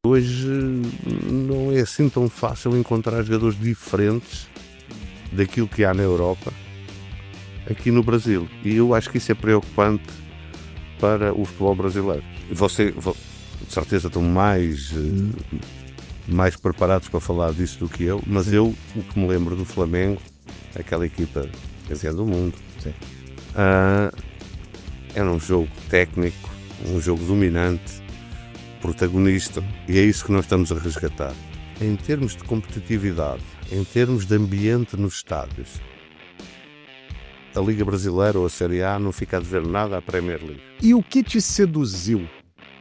Hoje não é assim tão fácil encontrar jogadores diferentes daquilo que há na Europa, aqui no Brasil. E eu acho que isso é preocupante para o futebol brasileiro. Você, de certeza, estão mais preparados para falar disso do que eu, mas eu, o que me lembro do Flamengo, aquela equipa campeã do mundo, era um jogo técnico, um jogo dominante, protagonista, e é isso que nós estamos a resgatar. Em termos de competitividade, em termos de ambiente nos estádios, a Liga Brasileira ou a Série A não fica a dizer nada à Premier League. E o que te seduziu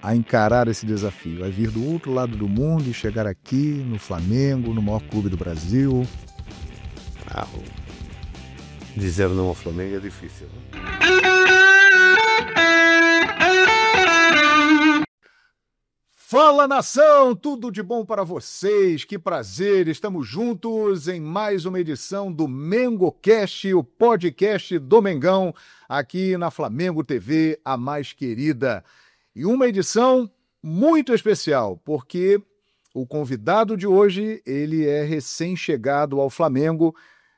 a encarar esse desafio? A vir do outro lado do mundo e chegar aqui no Flamengo, no maior clube do Brasil? Dizer não ao Flamengo é difícil. Fala, nação! Tudo de bom para vocês, que prazer! Estamos juntos em mais uma edição do MengoCast, o podcast do Mengão, aqui na Flamengo TV, a mais querida. E uma edição muito especial, porque o convidado de hoje, ele é recém-chegado ao Flamengo,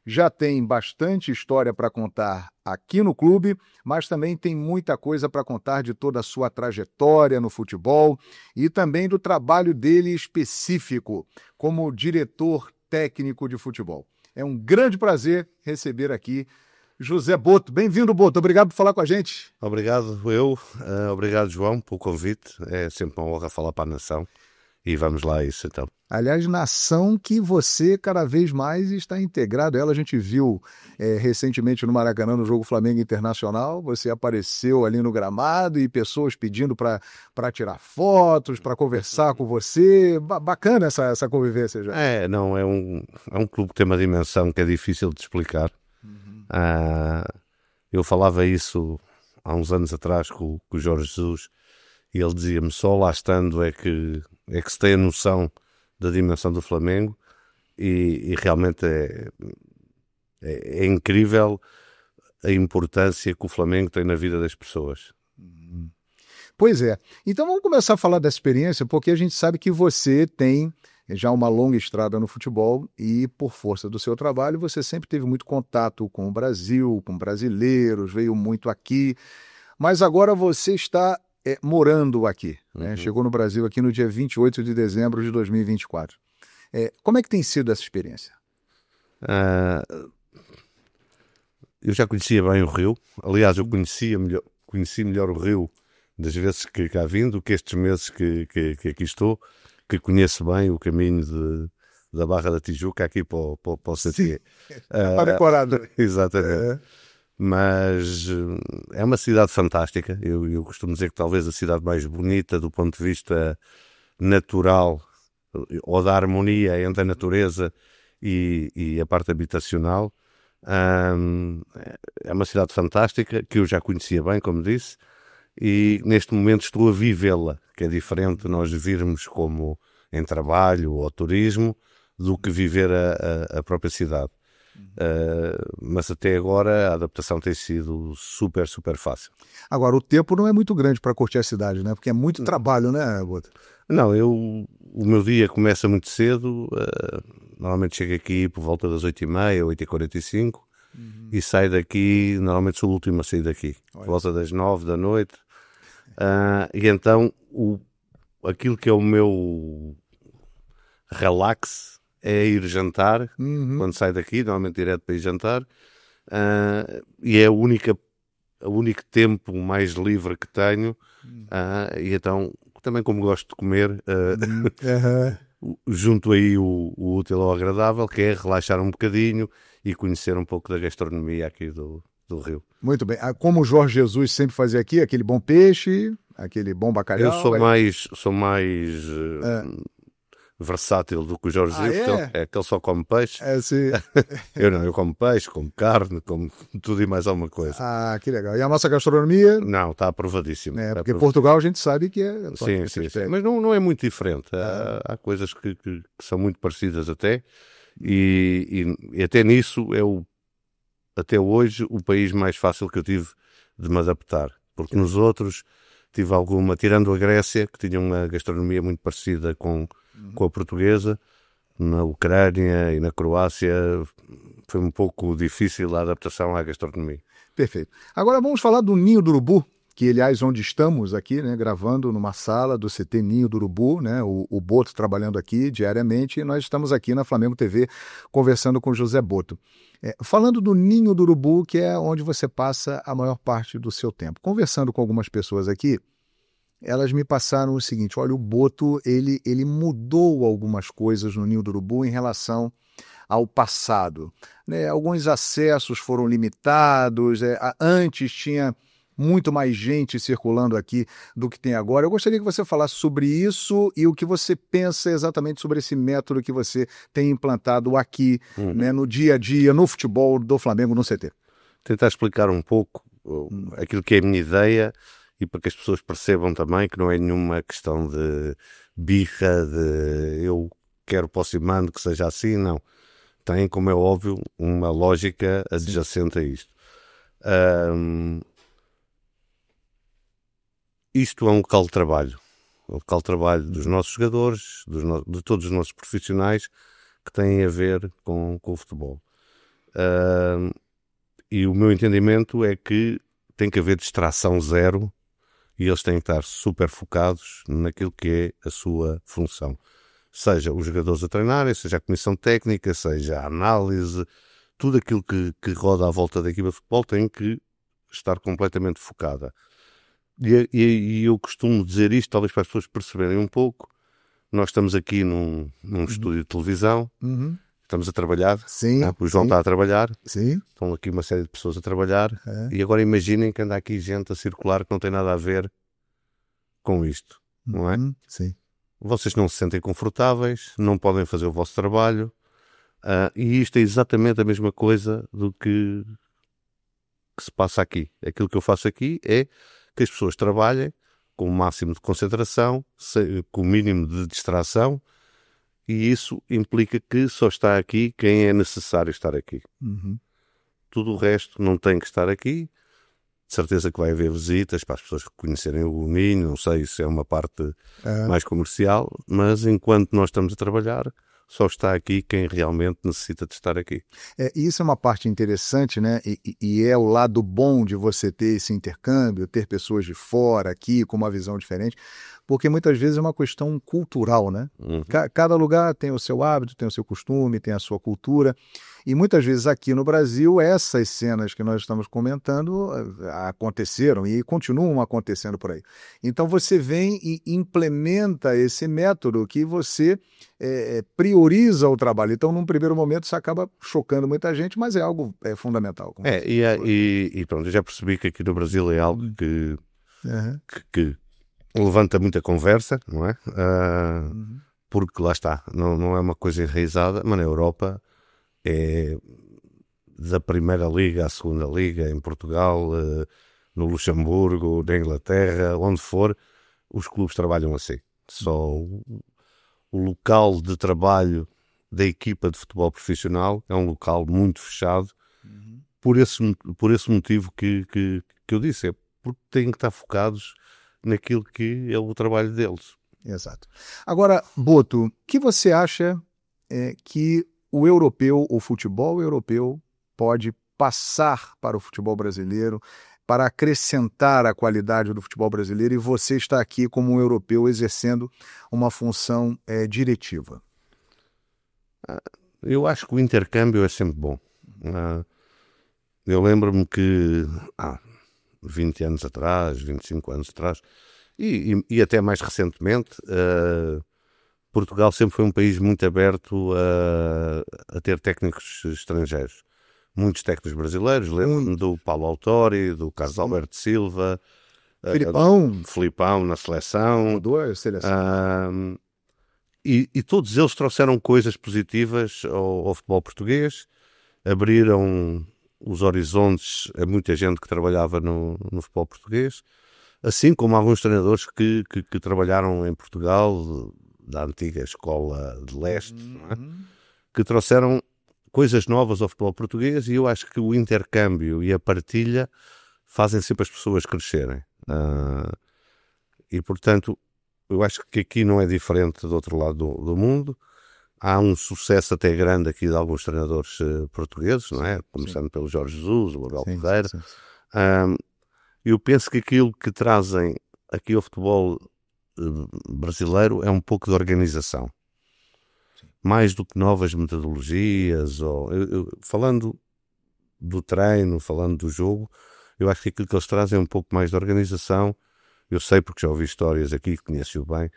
já tem bastante história para contar aqui no clube, mas também tem muita coisa para contar de toda a sua trajetória no futebol e também do trabalho dele específico como diretor técnico de futebol. É um grande prazer receber aqui José Boto. Bem-vindo, Boto. Obrigado por falar com a gente. Obrigado, obrigado, João, pelo convite. É sempre uma honra falar para a nação. E vamos lá a isso, então. Aliás, nação que você cada vez mais está integrado. A gente viu recentemente no Maracanã, no jogo Flamengo Internacional, você apareceu ali no gramado e pessoas pedindo para tirar fotos, para conversar com você. Bacana essa convivência já. É um clube que tem uma dimensão que é difícil de explicar. Eu falava isso há uns anos atrás com o Jorge Jesus e ele dizia-me, só lá estando é que se tem a noção da dimensão do Flamengo e realmente é incrível a importância que o Flamengo tem na vida das pessoas. Pois é. Então vamos começar a falar dessa experiência, porque a gente sabe que você tem já uma longa estrada no futebol e, por força do seu trabalho, você sempre teve muito contato com o Brasil, com brasileiros, veio muito aqui, mas agora você está morando aqui, né? Chegou no Brasil aqui no dia 28 de dezembro de 2024. Como é que tem sido essa experiência? Eu já conhecia bem o Rio. Aliás, eu conheci melhor o Rio das vezes que cá vim do que estes meses que aqui estou, que conheço bem o caminho da Barra da Tijuca aqui para o CT. Está decorado. Exatamente. Mas é uma cidade fantástica. Eu costumo dizer que talvez a cidade mais bonita do ponto de vista natural ou da harmonia entre a natureza e a parte habitacional. É uma cidade fantástica que eu já conhecia bem, como disse, e neste momento estou a vivê-la, que é diferente de nós virmos como em trabalho ou turismo do que viver a própria cidade. Mas até agora a adaptação tem sido super, super fácil. Agora, o tempo não é muito grande para curtir a cidade, né? Porque é muito trabalho, né, Boto? Não, o meu dia começa muito cedo, normalmente chego aqui por volta das 8h30, 8h45 e saio daqui, normalmente sou o último a sair daqui, por volta das 9 da noite. E então aquilo que é o meu relax é ir jantar, quando saio daqui, normalmente direto para ir jantar, e é o único tempo mais livre que tenho, e então, também como gosto de comer, junto aí o útil ao agradável, que é relaxar um bocadinho e conhecer um pouco da gastronomia aqui do Rio. Muito bem. Como o Jorge Jesus sempre fazia aqui, aquele bom peixe, aquele bom bacalhau. Eu sou mais versátil do que o Jorge Jesus, que ele só come peixe. Sim. Eu como peixe, como carne, como tudo e mais alguma coisa. Que legal. E a nossa gastronomia? Não, está aprovadíssimo. Porque Portugal a gente sabe que é... Sim. Mas não é muito diferente. Há coisas que são muito parecidas até, e até nisso até hoje o país mais fácil que eu tive de me adaptar. Porque nos outros tive alguma, tirando a Grécia, que tinha uma gastronomia muito parecida com a portuguesa, na Ucrânia e na Croácia foi um pouco difícil a adaptação à gastronomia. Perfeito. Agora vamos falar do Ninho do Urubu, que, aliás, onde estamos aqui, né, gravando numa sala do CT Ninho do Urubu, né, o Boto trabalhando aqui diariamente, e nós estamos aqui na Flamengo TV conversando com o José Boto. Falando do Ninho do Urubu, que é onde você passa a maior parte do seu tempo. Conversando com algumas pessoas aqui, elas me passaram o seguinte: olha, o Boto, ele mudou algumas coisas no Ninho do Urubu em relação ao passado, né? Alguns acessos foram limitados, antes tinha muito mais gente circulando aqui do que tem agora. Eu gostaria que você falasse sobre isso e o que você pensa exatamente sobre esse método que você tem implantado aqui, né, no dia a dia, no futebol do Flamengo, no CT. Tentar explicar um pouco aquilo que é a minha ideia e para que as pessoas percebam também que não é nenhuma questão de birra, de eu quero para o Simano que seja assim, não. Tem, como é óbvio, uma lógica adjacente a isto. Isto é um local de trabalho. Um local de trabalho dos nossos jogadores, de todos os nossos profissionais que têm a ver com o futebol. E o meu entendimento é que tem que haver distração zero e eles têm que estar super focados naquilo que é a sua função. Seja os jogadores a treinarem, seja a comissão técnica, seja a análise, tudo aquilo que roda à volta da equipa de futebol tem que estar completamente focada. E eu costumo dizer isto, talvez para as pessoas perceberem um pouco. Nós estamos aqui num estúdio de televisão, estamos a trabalhar, sim, o João está a trabalhar, sim. Estão aqui uma série de pessoas a trabalhar, e agora imaginem que anda aqui gente a circular que não tem nada a ver com isto, não é? Sim. Vocês não se sentem confortáveis, não podem fazer o vosso trabalho, e isto é exatamente a mesma coisa do que se passa aqui. Aquilo que eu faço aqui é que as pessoas trabalhem com o máximo de concentração, com o mínimo de distração, e isso implica que só está aqui quem é necessário estar aqui. Tudo o resto não tem que estar aqui. De certeza que vai haver visitas para as pessoas conhecerem o Ninho, não sei se é uma parte mais comercial, mas enquanto nós estamos a trabalhar, só está aqui quem realmente necessita de estar aqui. Isso é uma parte interessante, né? E é o lado bom de você ter esse intercâmbio, ter pessoas de fora aqui com uma visão diferente, porque muitas vezes é uma questão cultural, né? Cada lugar tem o seu hábito, tem o seu costume, tem a sua cultura. E muitas vezes aqui no Brasil, essas cenas que nós estamos comentando aconteceram e continuam acontecendo por aí. Então você vem e implementa esse método que você prioriza o trabalho. Então, num primeiro momento, isso acaba chocando muita gente, mas é algo fundamental. E pronto, eu já percebi que aqui no Brasil é algo que levanta muita conversa, não é? Porque lá está, não é uma coisa enraizada, mas na Europa é da primeira liga à segunda liga, em Portugal, no Luxemburgo, na Inglaterra, onde for, os clubes trabalham assim. Só o local de trabalho da equipa de futebol profissional é um local muito fechado, por esse motivo que eu disse, é porque têm que estar focados naquilo que é o trabalho deles. Exato. Agora, Boto, o que você acha que o futebol europeu pode passar para o futebol brasileiro, para acrescentar a qualidade do futebol brasileiro, e você está aqui como um europeu exercendo uma função diretiva? Eu acho que o intercâmbio é sempre bom. Eu lembro-me que 20 anos atrás, 25 anos atrás, e até mais recentemente, Portugal sempre foi um país muito aberto a ter técnicos estrangeiros. Muitos técnicos brasileiros, lembro-me do Paulo Autori, do Carlos Alberto Silva, Filipão na seleção. Mudou a seleção. E todos eles trouxeram coisas positivas ao futebol português, abriram os horizontes a muita gente que trabalhava no futebol português, assim como alguns treinadores que trabalharam em Portugal, da antiga escola de leste, não é? Que trouxeram coisas novas ao futebol português, e eu acho que o intercâmbio e a partilha fazem sempre as pessoas crescerem. E, portanto, eu acho que aqui não é diferente do outro lado do mundo. Há um sucesso até grande aqui de alguns treinadores portugueses, não é? Começando pelo Jorge Jesus, o Abel Ferreira. Eu penso que aquilo que trazem aqui ao futebol brasileiro é um pouco de organização. Mais do que novas metodologias. Falando do treino, falando do jogo, eu acho que aquilo que eles trazem é um pouco mais de organização. Eu sei, porque já ouvi histórias aqui, conheço-o bem,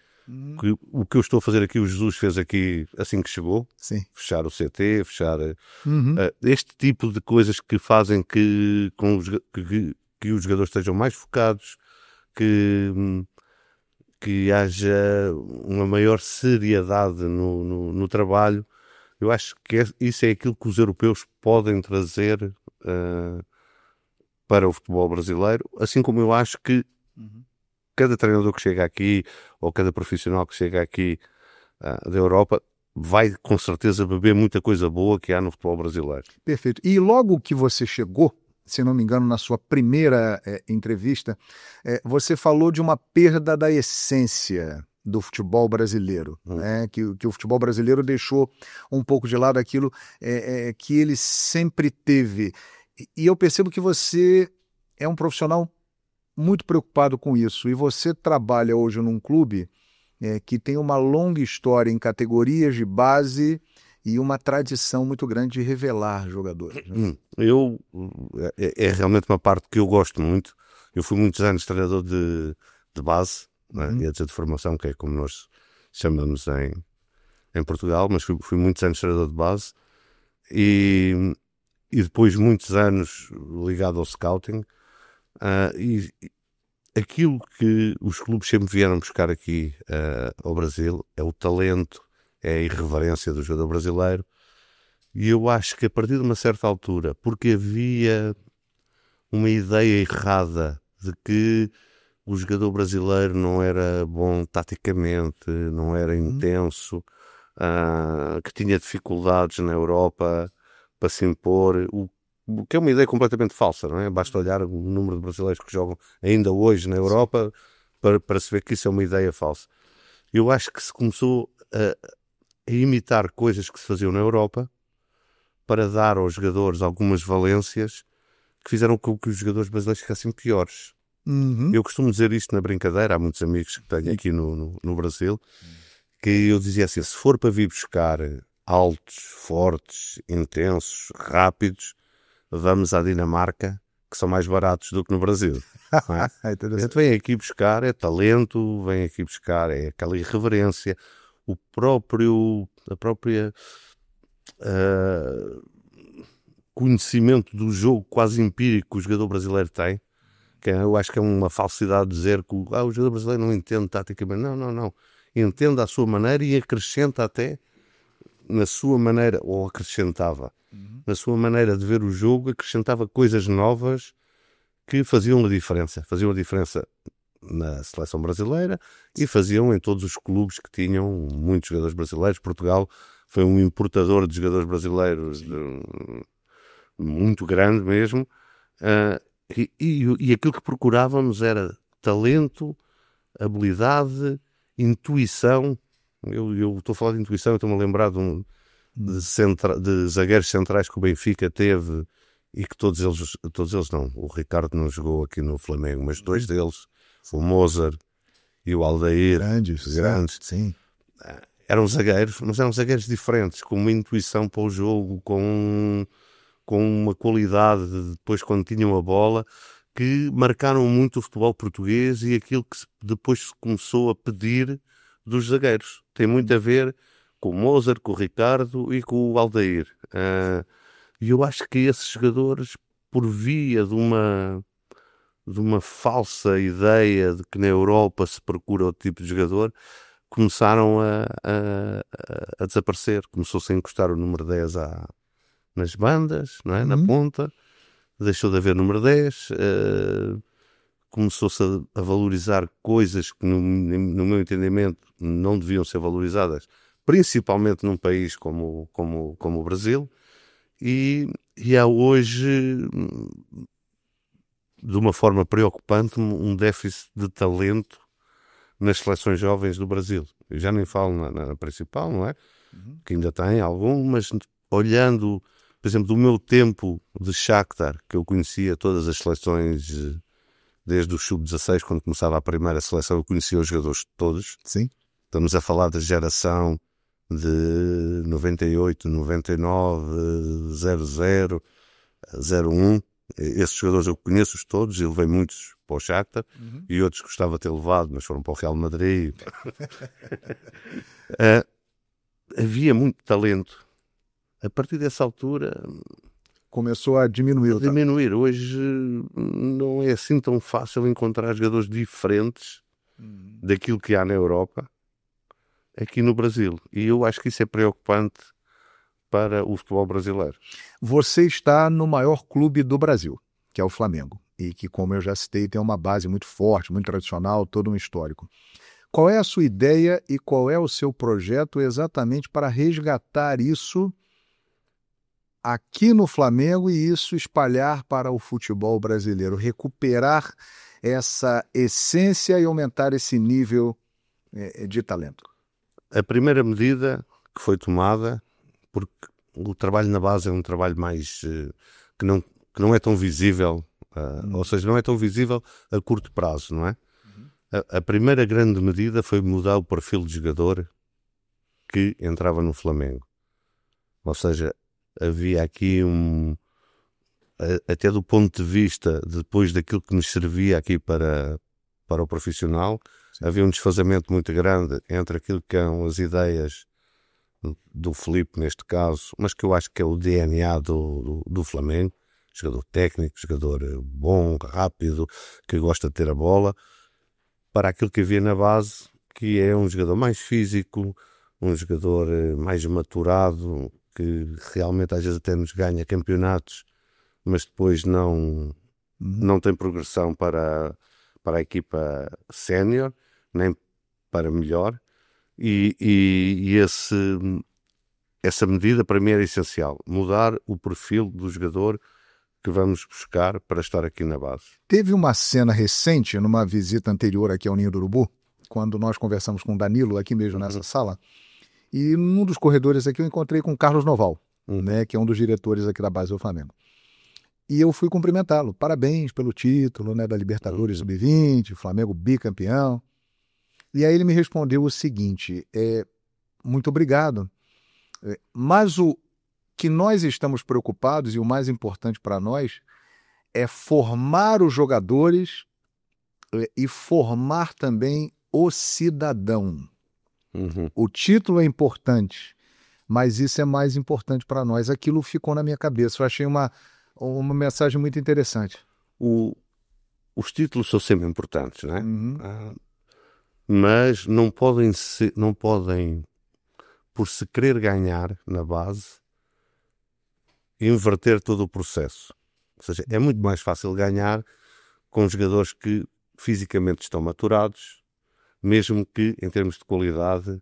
que o que eu estou a fazer aqui, o Jesus fez aqui assim que chegou. Sim. Fechar o CT, fechar este tipo de coisas que fazem que os jogadores estejam mais focados, que haja uma maior seriedade no trabalho. Eu acho que isso é aquilo que os europeus podem trazer para o futebol brasileiro, assim como eu acho que cada treinador que chega aqui, ou cada profissional que chega aqui da Europa, vai com certeza beber muita coisa boa que há no futebol brasileiro. Perfeito. E logo que você chegou, se não me engano, na sua primeira entrevista, você falou de uma perda da essência do futebol brasileiro, né? Que o futebol brasileiro deixou um pouco de lado aquilo que ele sempre teve. E eu percebo que você é um profissional muito preocupado com isso, e você trabalha hoje num clube que tem uma longa história em categorias de base e uma tradição muito grande de revelar jogadores. Né? É realmente uma parte que eu gosto muito. Eu fui muitos anos treinador de base, né? E de formação, que é como nós chamamos em Portugal, mas fui muitos anos treinador de base e depois muitos anos ligado ao scouting. E aquilo que os clubes sempre vieram buscar aqui ao Brasil é o talento, é a irreverência do jogador brasileiro. E eu acho que a partir de uma certa altura, porque havia uma ideia errada de que o jogador brasileiro não era bom taticamente, não era intenso, que tinha dificuldades na Europa para se impor, o que é uma ideia completamente falsa, não é? Basta olhar o número de brasileiros que jogam ainda hoje na Europa para se ver que isso é uma ideia falsa. Eu acho que se começou a imitar coisas que se faziam na Europa para dar aos jogadores algumas valências que fizeram com que os jogadores brasileiros ficassem piores. Eu costumo dizer isto na brincadeira, há muitos amigos que tenho aqui no Brasil, que eu dizia assim, se for para vir buscar altos, fortes, intensos, rápidos, vamos à Dinamarca, que são mais baratos do que no Brasil. Não é? A gente vem aqui buscar talento, vem aqui buscar aquela irreverência, a própria conhecimento do jogo quase empírico que o jogador brasileiro tem, que eu acho que é uma falsidade dizer que o jogador brasileiro não entende taticamente. Não. Entende à sua maneira e acrescenta até na sua maneira, ou acrescentava, na sua maneira de ver o jogo, acrescentava coisas novas que faziam a diferença. Faziam a diferença na seleção brasileira e faziam em todos os clubes que tinham muitos jogadores brasileiros. Portugal foi um importador de jogadores brasileiros muito grande mesmo. E aquilo que procurávamos era talento, habilidade, intuição. Eu estou a falar de intuição, estou-me a lembrar de zagueiros centrais que o Benfica teve e que todos eles não. O Ricardo não jogou aqui no Flamengo, mas dois deles, o Mozart e o Aldair, grandes. Sim. Eram zagueiros, mas eram zagueiros diferentes, com uma intuição para o jogo, com uma qualidade depois quando tinham a bola, que marcaram muito o futebol português e aquilo que depois se começou a pedir dos zagueiros. Tem muito a ver com o Mozart, com o Ricardo e com o Aldair. E eu acho que esses jogadores, por via de uma falsa ideia de que na Europa se procura outro tipo de jogador, começaram a desaparecer. Começou-se a encostar o número 10 nas bandas, não é? Na ponta. Deixou de haver número 10. Começou-se a valorizar coisas que, no meu entendimento, não deviam ser valorizadas, principalmente num país como o Brasil. E há hoje, de uma forma preocupante, um déficit de talento nas seleções jovens do Brasil. Eu já nem falo na principal, não é? Que ainda tem algum, mas olhando, por exemplo, do meu tempo de Shakhtar, que eu conhecia todas as seleções, desde o sub-16, quando começava a primeira seleção, eu conhecia os jogadores todos. Sim. Estamos a falar da geração de 98, 99, 00, 01. Esses jogadores eu conheço-os todos, eu levei muitos para o Shakhtar e outros gostava de ter levado, mas foram para o Real Madrid. Havia muito talento. A partir dessa altura começou a diminuir. Diminuir. Hoje não é assim tão fácil encontrar jogadores diferentes daquilo que há na Europa aqui no Brasil. E eu acho que isso é preocupante para o futebol brasileiro. Você está no maior clube do Brasil, que é o Flamengo, e que, como eu já citei, tem uma base muito forte, muito tradicional, todo um histórico. Qual é a sua ideia e qual é o seu projeto exatamente para resgatar isso aqui no Flamengo e isso espalhar para o futebol brasileiro, recuperar essa essência e aumentar esse nível de talento? A primeira medida que foi tomada, porque o trabalho na base é um trabalho mais que não é tão visível, ou seja, não é tão visível a curto prazo, não é? A primeira grande medida foi mudar o perfil de jogador que entrava no Flamengo. Ou seja, havia aqui até do ponto de vista, depois daquilo que nos servia aqui para o profissional, sim, havia um desfazamento muito grande entre aquilo que eram as ideias do Filipe, neste caso, mas que eu acho que é o DNA do Flamengo, jogador técnico, jogador bom, rápido, que gosta de ter a bola, para aquilo que havia na base, que é um jogador mais físico, um jogador mais maturado, que realmente às vezes até nos ganha campeonatos, mas depois não tem progressão para a equipa sénior, nem para melhor, e essa medida para mim era essencial, mudar o perfil do jogador que vamos buscar para estar aqui na base. Teve uma cena recente, numa visita anterior aqui ao Ninho do Urubu, quando nós conversamos com o Danilo, aqui mesmo nessa sala, e num dos corredores aqui eu encontrei com o Carlos Noval, né, que é um dos diretores aqui da base do Flamengo. E eu fui cumprimentá-lo. Parabéns pelo título, né, da Libertadores Sub-20, Flamengo bicampeão. E aí ele me respondeu o seguinte, muito obrigado, mas o que nós estamos preocupados e o mais importante para nós é formar os jogadores e formar também o cidadão. O título é importante, mas isso é mais importante para nós. Aquilo ficou na minha cabeça. Eu achei uma mensagem muito interessante. Os títulos são sempre importantes, não é? Mas não podem, por se querer ganhar na base, inverter todo o processo. Ou seja, é muito mais fácil ganhar com jogadores que fisicamente estão maturados, mesmo que em termos de qualidade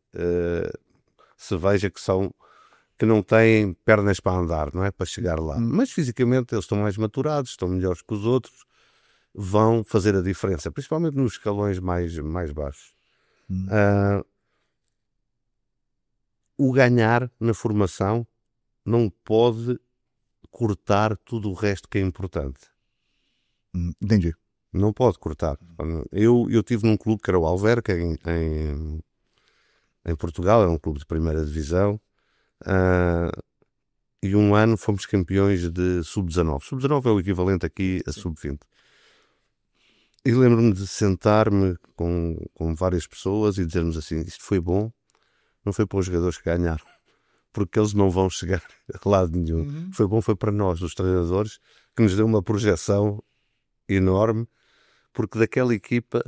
se veja que não têm pernas para andar, não é? Para chegar lá. Mas fisicamente eles estão mais maturados, estão melhores que os outros, vão fazer a diferença, principalmente nos escalões mais baixos. O ganhar na formação não pode cortar tudo o resto que é importante. Entendi. Não pode cortar. Eu estive num clube que era o Alverca, em Portugal, era um clube de primeira divisão, e um ano fomos campeões de sub-19. Sub-19 é o equivalente aqui a sub-20. E lembro-me de sentar-me com várias pessoas e dizermos assim, isto foi bom, não foi para os jogadores que ganharam, porque eles não vão chegar a lado nenhum. Foi bom, foi para nós, os treinadores, que nos deu uma projeção enorme, porque daquela equipa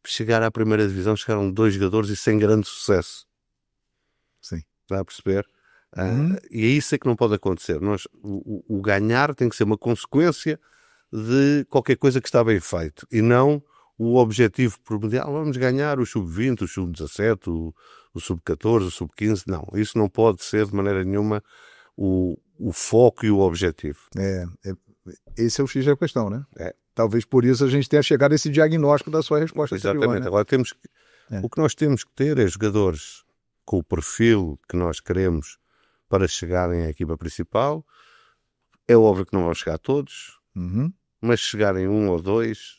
chegar à primeira divisão chegaram 2 jogadores e sem grande sucesso. Sim. Está a perceber? E é isso que não pode acontecer. O ganhar tem que ser uma consequência de qualquer coisa que está bem feito e não o objetivo primordial. Vamos ganhar o sub-20, o sub-17, o sub-14, o sub-15. Não, isso não pode ser de maneira nenhuma o foco e o objetivo. Esse é o X da questão, né? Talvez por isso a gente tenha chegado a esse diagnóstico da sua resposta. Exatamente. Agora temos que, O que nós temos que ter é jogadores com o perfil que nós queremos para chegarem à equipa principal. É óbvio que não vão chegar todos, mas chegarem um ou dois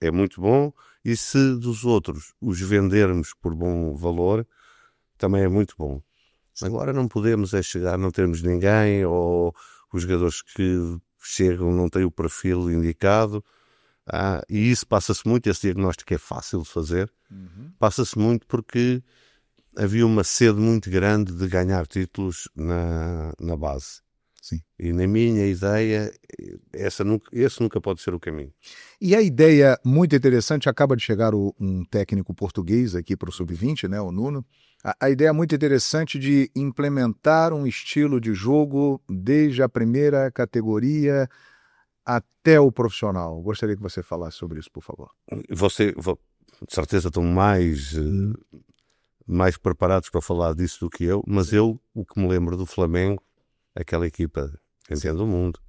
é muito bom. E se dos outros os vendermos por bom valor, também é muito bom. Agora não podemos chegar, não termos ninguém, ou os jogadores que chegam não têm o perfil indicado. E isso passa-se muito, esse diagnóstico é fácil de fazer. Passa-se muito porque havia uma sede muito grande de ganhar títulos na base. Sim. E na minha ideia, esse nunca pode ser o caminho. E a ideia muito interessante, acaba de chegar um técnico português aqui para o Sub-20, né, o Nuno. A ideia muito interessante de implementar um estilo de jogo desde a primeira categoria até o profissional. Gostaria que você falasse sobre isso, por favor. De certeza, estão mais preparados para falar disso do que eu, mas eu, o que me lembro do Flamengo, aquela equipa campeã do mundo,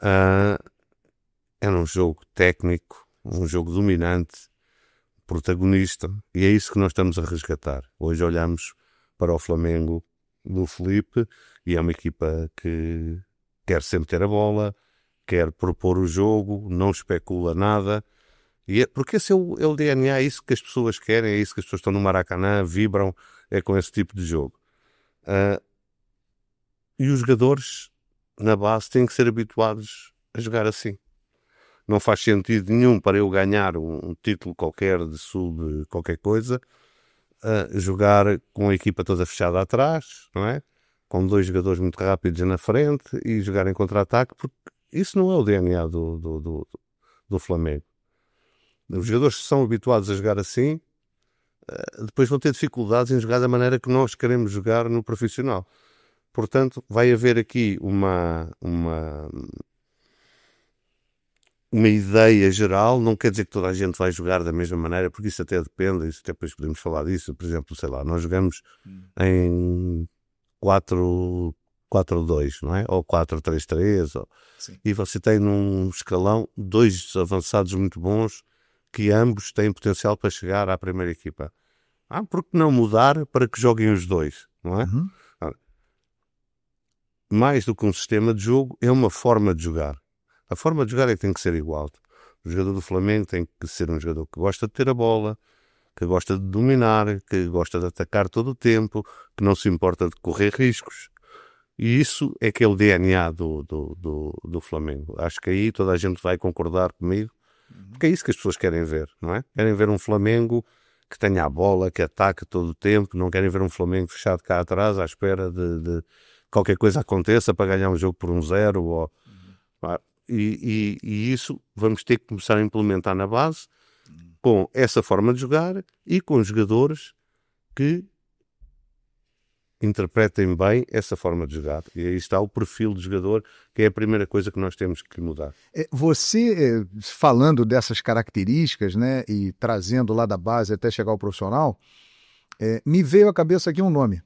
era um jogo técnico, um jogo dominante, protagonista, e é isso que nós estamos a resgatar. Hoje olhamos para o Flamengo do Felipe e é uma equipa que quer sempre ter a bola, quer propor o jogo, não especula nada, porque esse é o DNA, é isso que as pessoas querem, é isso que as pessoas estão no Maracanã, vibram, é com esse tipo de jogo. E os jogadores na base têm que ser habituados a jogar assim. Não faz sentido nenhum para eu ganhar um título qualquer de sub qualquer coisa, jogar com a equipa toda fechada atrás, não é? Com dois jogadores muito rápidos na frente e jogar em contra-ataque, porque isso não é o DNA do Flamengo. Os jogadores que são habituados a jogar assim, depois vão ter dificuldades em jogar da maneira que nós queremos jogar no profissional. Portanto, vai haver aqui uma ideia geral, não quer dizer que toda a gente vai jogar da mesma maneira, porque isso até depende, isso até depois podemos falar disso. Por exemplo, sei lá, nós jogamos em 4-2, não é? Ou 4-3-3, e você tem num escalão dois avançados muito bons que ambos têm potencial para chegar à primeira equipa. Por que não mudar para que joguem os dois, não é? Mais do que um sistema de jogo, é uma forma de jogar. A forma de jogar é que tem que ser igual. O jogador do Flamengo tem que ser um jogador que gosta de ter a bola, que gosta de dominar, que gosta de atacar todo o tempo, que não se importa de correr riscos. E isso é que é o DNA do Flamengo. Acho que aí toda a gente vai concordar comigo, porque é isso que as pessoas querem ver, não é? Querem ver um Flamengo que tenha a bola, que ataque todo o tempo, não querem ver um Flamengo fechado cá atrás à espera de qualquer coisa aconteça para ganhar um jogo por 1-0. E isso vamos ter que começar a implementar na base com essa forma de jogar e com jogadores que interpretem bem essa forma de jogar. E aí está o perfil de jogador, que é a primeira coisa que nós temos que mudar. Você, falando dessas características, né, e trazendo lá da base até chegar ao profissional, me veio à cabeça aqui um nome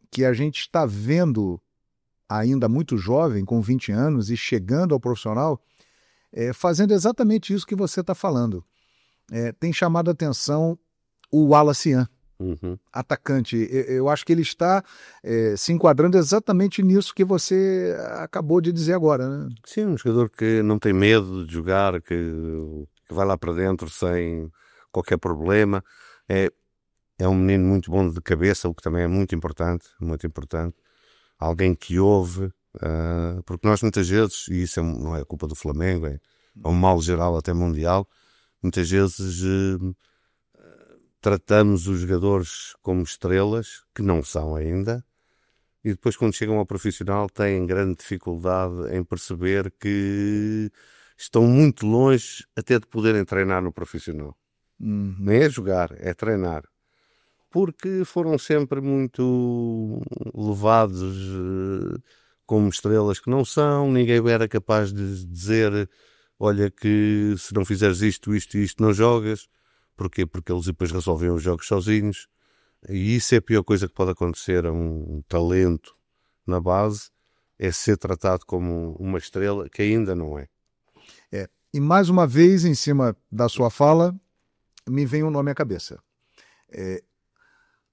que a gente está vendo ainda muito jovem, com 20 anos, e chegando ao profissional, fazendo exatamente isso que você está falando. Tem chamado a atenção o Wallace Yan, atacante. Eu acho que ele está se enquadrando exatamente nisso que você acabou de dizer agora, né? Sim, um jogador que não tem medo de jogar, que vai lá para dentro sem qualquer problema. É um menino muito bom de cabeça, o que também é muito importante, muito importante. Alguém que ouve, porque nós muitas vezes, e isso não é culpa do Flamengo, é um mal geral até mundial, muitas vezes tratamos os jogadores como estrelas, que não são ainda, e depois quando chegam ao profissional têm grande dificuldade em perceber que estão muito longe até de poderem treinar no profissional. Nem é jogar, é treinar. Porque foram sempre muito levados como estrelas que não são, ninguém era capaz de dizer, olha que se não fizeres isto, isto e isto não jogas. Porquê? Porque eles depois resolviam os jogos sozinhos. E isso é a pior coisa que pode acontecer a um talento na base, é ser tratado como uma estrela que ainda não é. E mais uma vez, em cima da sua fala, me vem um nome à cabeça.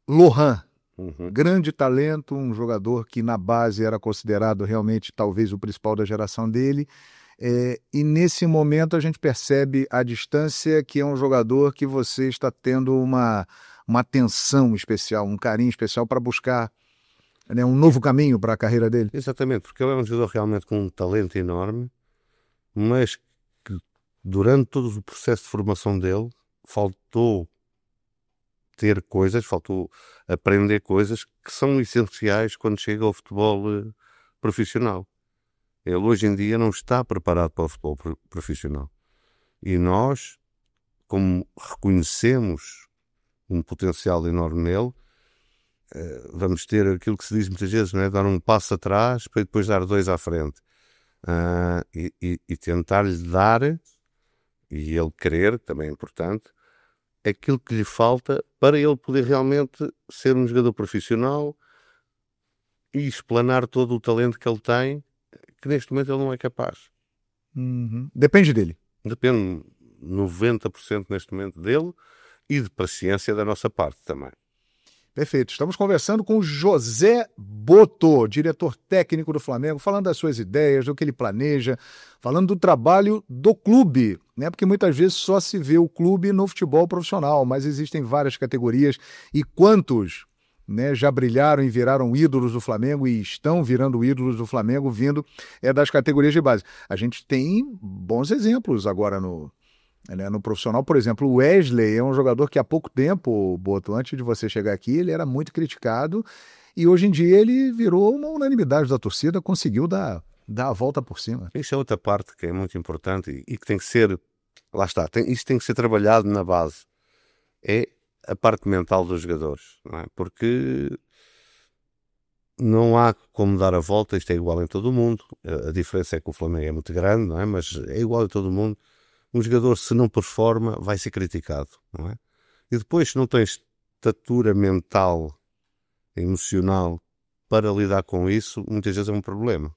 Lohan, grande talento, um jogador que na base era considerado realmente talvez o principal da geração dele, e nesse momento a gente percebe a distância, que é um jogador que você está tendo uma atenção especial, um carinho especial para buscar, né, um novo caminho para a carreira dele. Exatamente, porque ele é um jogador realmente com um talento enorme, mas que durante todo o processo de formação dele faltou aprender coisas que são essenciais quando chega ao futebol profissional. Ele hoje em dia não está preparado para o futebol profissional. E nós, como reconhecemos um potencial enorme nele, vamos ter aquilo que se diz muitas vezes, não é? Dar um passo atrás para depois dar 2 à frente. E tentar-lhe dar, e ele querer, também é importante, aquilo que lhe falta para ele poder realmente ser um jogador profissional e explanar todo o talento que ele tem, que neste momento ele não é capaz. Depende dele. Depende 90% neste momento dele e de paciência da nossa parte também. Perfeito. Estamos conversando com José Botto, diretor técnico do Flamengo, falando das suas ideias, do que ele planeja, falando do trabalho do clube, né? Porque muitas vezes só se vê o clube no futebol profissional, mas existem várias categorias, e quantos, né, já brilharam e viraram ídolos do Flamengo e estão virando ídolos do Flamengo vindo das categorias de base. A gente tem bons exemplos agora no profissional. Por exemplo, o Wesley é um jogador que há pouco tempo, Boto, antes de você chegar aqui, ele era muito criticado, e hoje em dia ele virou uma unanimidade da torcida, conseguiu dar a volta por cima. Isso é outra parte que é muito importante e que tem que ser, lá está, isso tem que ser trabalhado na base. É a parte mental dos jogadores, não é? Porque não há como dar a volta, isto é igual em todo o mundo. A diferença é que o Flamengo é muito grande, não é? Mas é igual em todo o mundo. Um jogador, se não performa, vai ser criticado, não é? E depois, se não tem estatura mental, emocional, para lidar com isso, muitas vezes é um problema.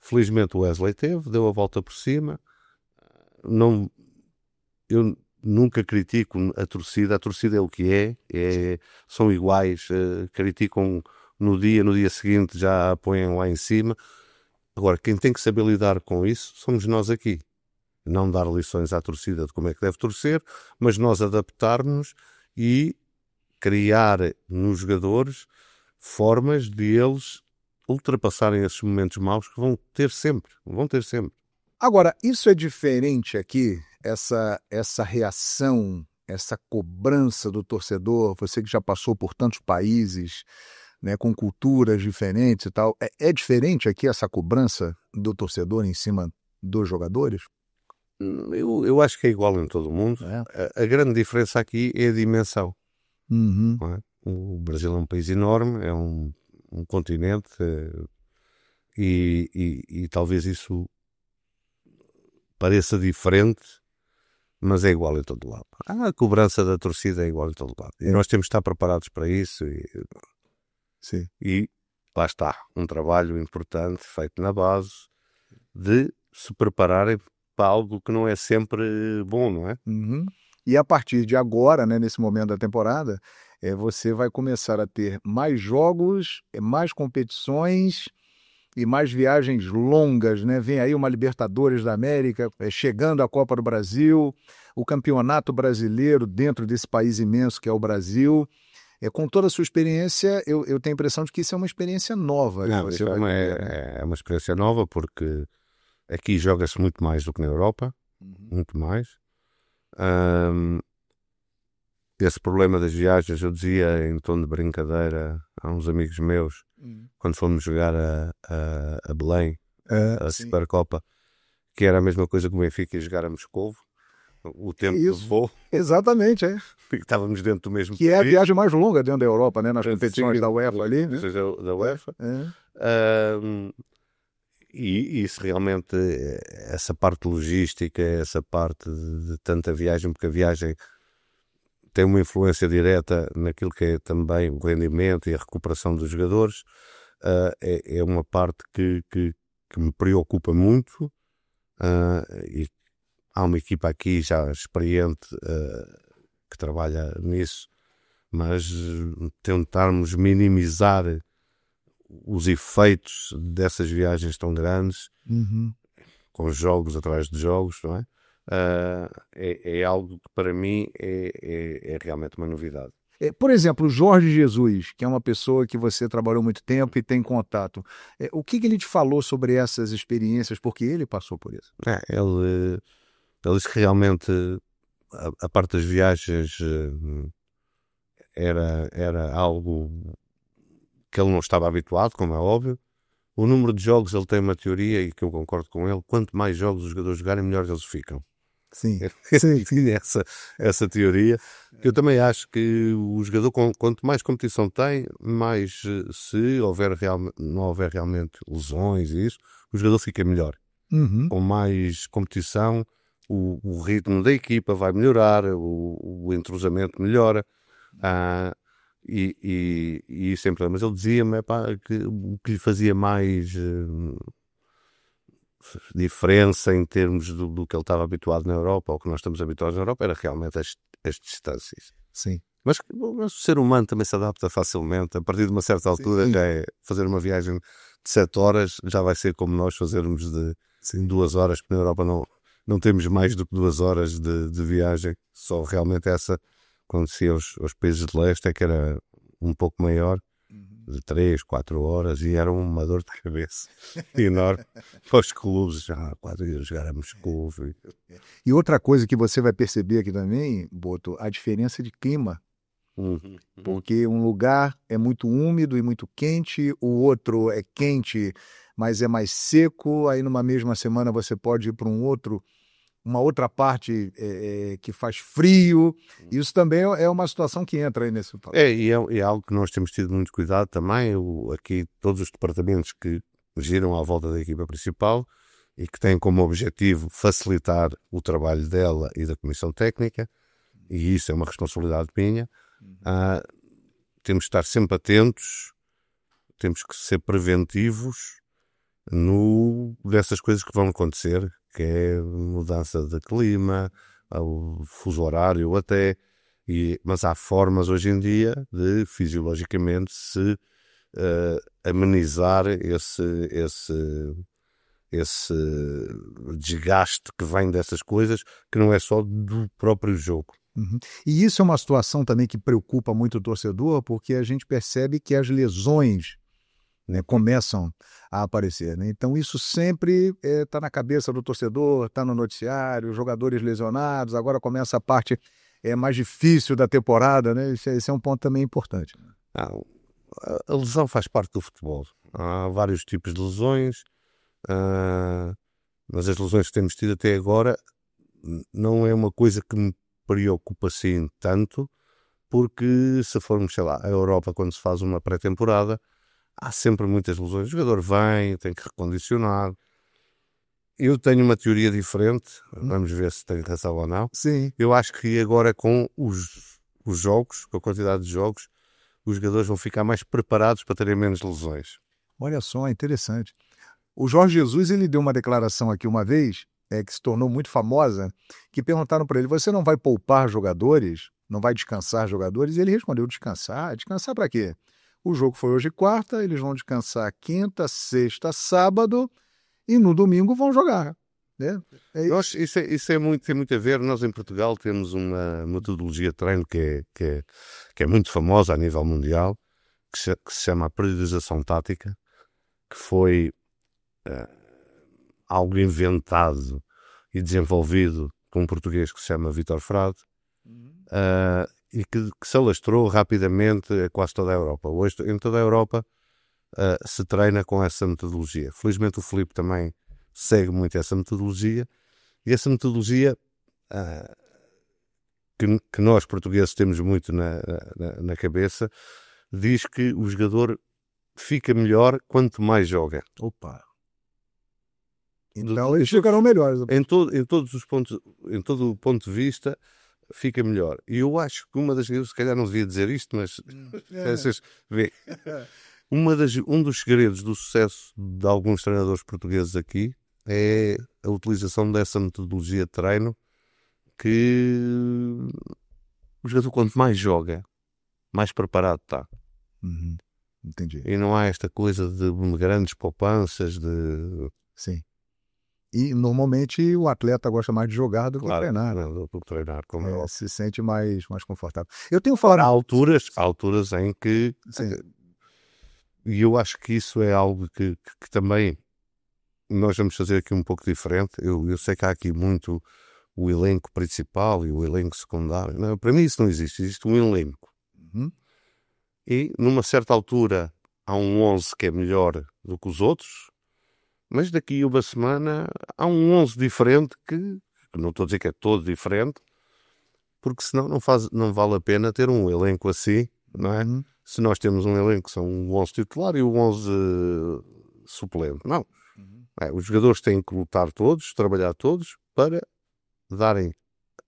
Felizmente o Wesley deu a volta por cima. Eu nunca critico a torcida é o que são iguais, criticam no dia seguinte já a apoiam lá em cima. Agora, quem tem que saber lidar com isso somos nós aqui. Não dar lições à torcida de como é que deve torcer, mas nós adaptarmos e criar nos jogadores formas de eles ultrapassarem esses momentos maus que vão ter sempre. Agora, isso é diferente aqui, essa reação, essa cobrança do torcedor, você que já passou por tantos países, né, com culturas diferentes e tal, é diferente aqui essa cobrança do torcedor em cima dos jogadores? Eu acho que é igual em todo o mundo. A grande diferença aqui é a dimensão. Não é? O Brasil é um país enorme, é um continente, e talvez isso pareça diferente, mas é igual em todo lado. A cobrança da torcida é igual em todo lado. E nós temos de estar preparados para isso. Sim. E lá está, um trabalho importante feito na base de se prepararem para algo que não é sempre bom, não é? E a partir de agora, né, nesse momento da temporada, você vai começar a ter mais jogos, mais competições e mais viagens longas, né? Vem aí uma Libertadores da América, chegando a Copa do Brasil, o Campeonato Brasileiro dentro desse país imenso que é o Brasil. Com toda a sua experiência, eu tenho a impressão de que isso é uma experiência nova. Não, você vai ter, né? É uma experiência nova, porque aqui joga-se muito mais do que na Europa, muito mais. Esse problema das viagens, eu dizia em tom de brincadeira a uns amigos meus, quando fomos jogar a Belém, a Supercopa, que era a mesma coisa que o Benfica ia jogar a Moscovo, o tempo de voo. Exatamente, Estávamos dentro do mesmo que é a viagem mais longa dentro da Europa, né? Nas competições da UEFA ali. Né? Da UEFA. E isso realmente, essa parte logística, essa parte de tanta viagem, porque a viagem tem uma influência direta naquilo que é também o rendimento e a recuperação dos jogadores, é uma parte que me preocupa muito, e há uma equipa aqui já experiente que trabalha nisso mas tentarmos minimizar os efeitos dessas viagens tão grandes, com jogos atrás de jogos, não é? É algo que para mim é realmente uma novidade. Por exemplo, o Jorge Jesus, que é uma pessoa que você trabalhou muito tempo e tem contato, o que ele te falou sobre essas experiências, porque ele passou por isso? Ele disse que realmente a parte das viagens era algo que ele não estava habituado, como é óbvio. O número de jogos, ele tem uma teoria, e que eu concordo com ele: quanto mais jogos os jogadores jogarem, melhores eles ficam. Sim. essa teoria, que eu também acho que o jogador, quanto mais competição tem, mais, se não houver realmente lesões e isso, o jogador fica melhor. Com mais competição, o ritmo da equipa vai melhorar, o entrosamento melhora, e isso é importante. Mas ele dizia-me que o que lhe fazia mais diferença em termos do que ele estava habituado na Europa, ou que nós estamos habituados na Europa, era realmente as distâncias. Sim. Mas o ser humano também se adapta facilmente. A partir de uma certa altura, já é fazer uma viagem de 7 horas, já vai ser como nós fazermos de 2 horas, porque na Europa não temos mais do que 2 horas de viagem. Só realmente essa, quando se ia aos países de leste, é que era um pouco maior, de 3, 4 horas, e era uma dor de cabeça enorme para os clubes, já quase ia jogar a Moscou. E outra coisa que você vai perceber aqui também, Boto, a diferença de clima. Porque um lugar é muito úmido e muito quente, o outro é quente, mas é mais seco. Aí numa mesma semana você pode ir para uma outra parte que faz frio. Isso também é uma situação que entra aí nesse papo. E é algo que nós temos tido muito cuidado também. Aqui todos os departamentos que giram à volta da equipa principal e que têm como objetivo facilitar o trabalho dela e da comissão técnica, e isso é uma responsabilidade minha. Temos que estar sempre atentos, temos que ser preventivos dessas coisas que vão acontecer, que é mudança de clima, o fuso horário até, mas há formas hoje em dia de fisiologicamente se amenizar esse desgaste que vem dessas coisas, que não é só do próprio jogo. E isso é uma situação também que preocupa muito o torcedor, porque a gente percebe que as lesões, né, começam a aparecer, né? Então isso sempre está na cabeça do torcedor, está no noticiário, jogadores lesionados, agora começa a parte mais difícil da temporada, né? Esse é um ponto também importante. A lesão faz parte do futebol. Há vários tipos de lesões, mas as lesões que temos tido até agora não é uma coisa que me preocupa assim tanto, porque se formos, sei lá, a Europa, quando se faz uma pré-temporada, há sempre muitas lesões. O jogador vem, tem que recondicionar. Eu tenho uma teoria diferente, vamos ver se tenho razão ou não. Sim. Eu acho que agora com os jogos, com a quantidade de jogos, os jogadores vão ficar mais preparados para terem menos lesões. Olha só, interessante. O Jorge Jesus, ele deu uma declaração aqui uma vez, que se tornou muito famosa, que perguntaram para ele: você não vai poupar jogadores? Não vai descansar jogadores? E ele respondeu: descansar? Descansar para quê? O jogo foi hoje quarta, eles vão descansar quinta, sexta, sábado, e no domingo vão jogar. Né? Eu acho que isso tem muito a ver. Nós em Portugal temos uma metodologia de treino que é muito famosa a nível mundial, que se chama a periodização tática, que foi algo inventado e desenvolvido por um português que se chama Vítor Frade, e que se alastrou rapidamente a quase toda a Europa. Hoje, em toda a Europa, se treina com essa metodologia. Felizmente o Filipe também segue muito essa metodologia, e essa metodologia que nós portugueses temos muito na cabeça, diz que o jogador fica melhor quanto mais joga. Opa! Então eles ficarão melhores. Em todo o ponto de vista, fica melhor. E eu acho que uma das coisas, se calhar não devia dizer isto, mas vocês vê, um dos segredos do sucesso de alguns treinadores portugueses aqui é a utilização dessa metodologia de treino, que o jogador quanto mais joga, mais preparado está. Entendi. E não há esta coisa de grandes poupanças, Sim. E normalmente o atleta gosta mais de jogar do que claro, treinar. do que treinar, como é óbvio. Se sente mais confortável. Eu tenho falado... Há alturas em que... Sim. E eu acho que isso é algo que também nós vamos fazer aqui um pouco diferente. Eu sei que há aqui muito o elenco principal e o elenco secundário. Não, para mim isso não existe. Existe um elenco. E numa certa altura há um 11 que é melhor do que os outros, mas daqui a uma semana há um 11 diferente que não estou a dizer que é todo diferente, porque senão não vale a pena ter um elenco assim, não é? Se nós temos um elenco que são um 11 titular e o 11 suplente. Não. Os jogadores têm que lutar todos, trabalhar todos, para darem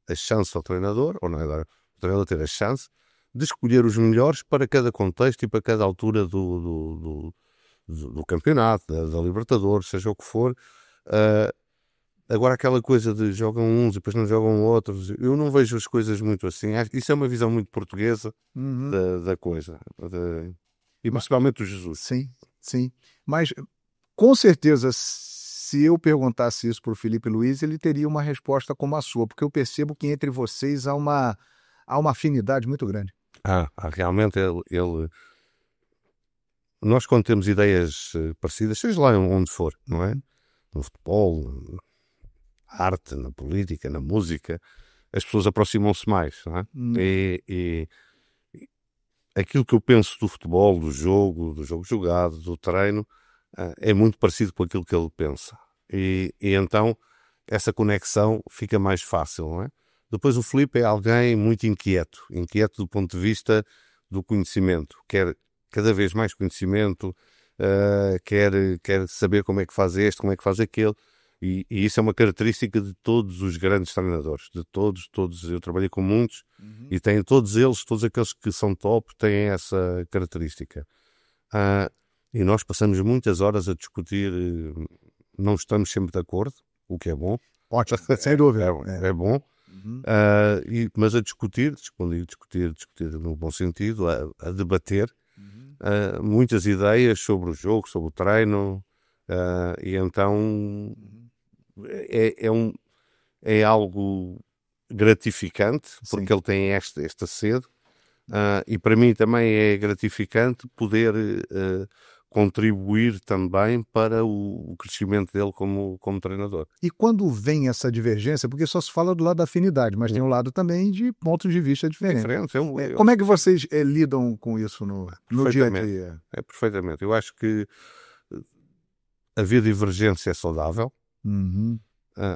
a chance ao treinador, ou não é dar, o treinador ter a chance de escolher os melhores para cada contexto e para cada altura do campeonato, da Libertadores, seja o que for. Agora aquela coisa de jogam uns e depois não jogam outros, eu não vejo as coisas muito assim. Isso é uma visão muito portuguesa da coisa. E principalmente o Jesus. Sim, sim. Mas com certeza, se eu perguntasse isso para o Felipe Luiz, ele teria uma resposta como a sua, porque eu percebo que entre vocês há uma afinidade muito grande. Realmente nós quando temos ideias parecidas, seja lá onde for, não é? No futebol, na arte, na política, na música, as pessoas aproximam-se mais, não é? E aquilo que eu penso do futebol, do jogo jogado, do treino, é muito parecido com aquilo que ele pensa. E então essa conexão fica mais fácil, não é? Depois o Filipe é alguém muito inquieto do ponto de vista do conhecimento, quer cada vez mais conhecimento, quer saber como é que faz este, como é que faz aquele, e isso é uma característica de todos os grandes treinadores, de todos, eu trabalhei com muitos, e têm todos aqueles que são top, têm essa característica. E nós passamos muitas horas a discutir, não estamos sempre de acordo, o que é bom. Ótimo, sem dúvida. É bom. Mas a discutir no bom sentido, a debater muitas ideias sobre o jogo, sobre o treino, e então é algo gratificante, porque ele tem esta sede, e para mim também é gratificante poder contribuir também para o crescimento dele como treinador. E quando vem essa divergência, porque só se fala do lado da afinidade, mas tem um lado também de pontos de vista diferentes. Como é que vocês lidam com isso no dia a dia? Perfeitamente. Eu acho que haver divergência é saudável,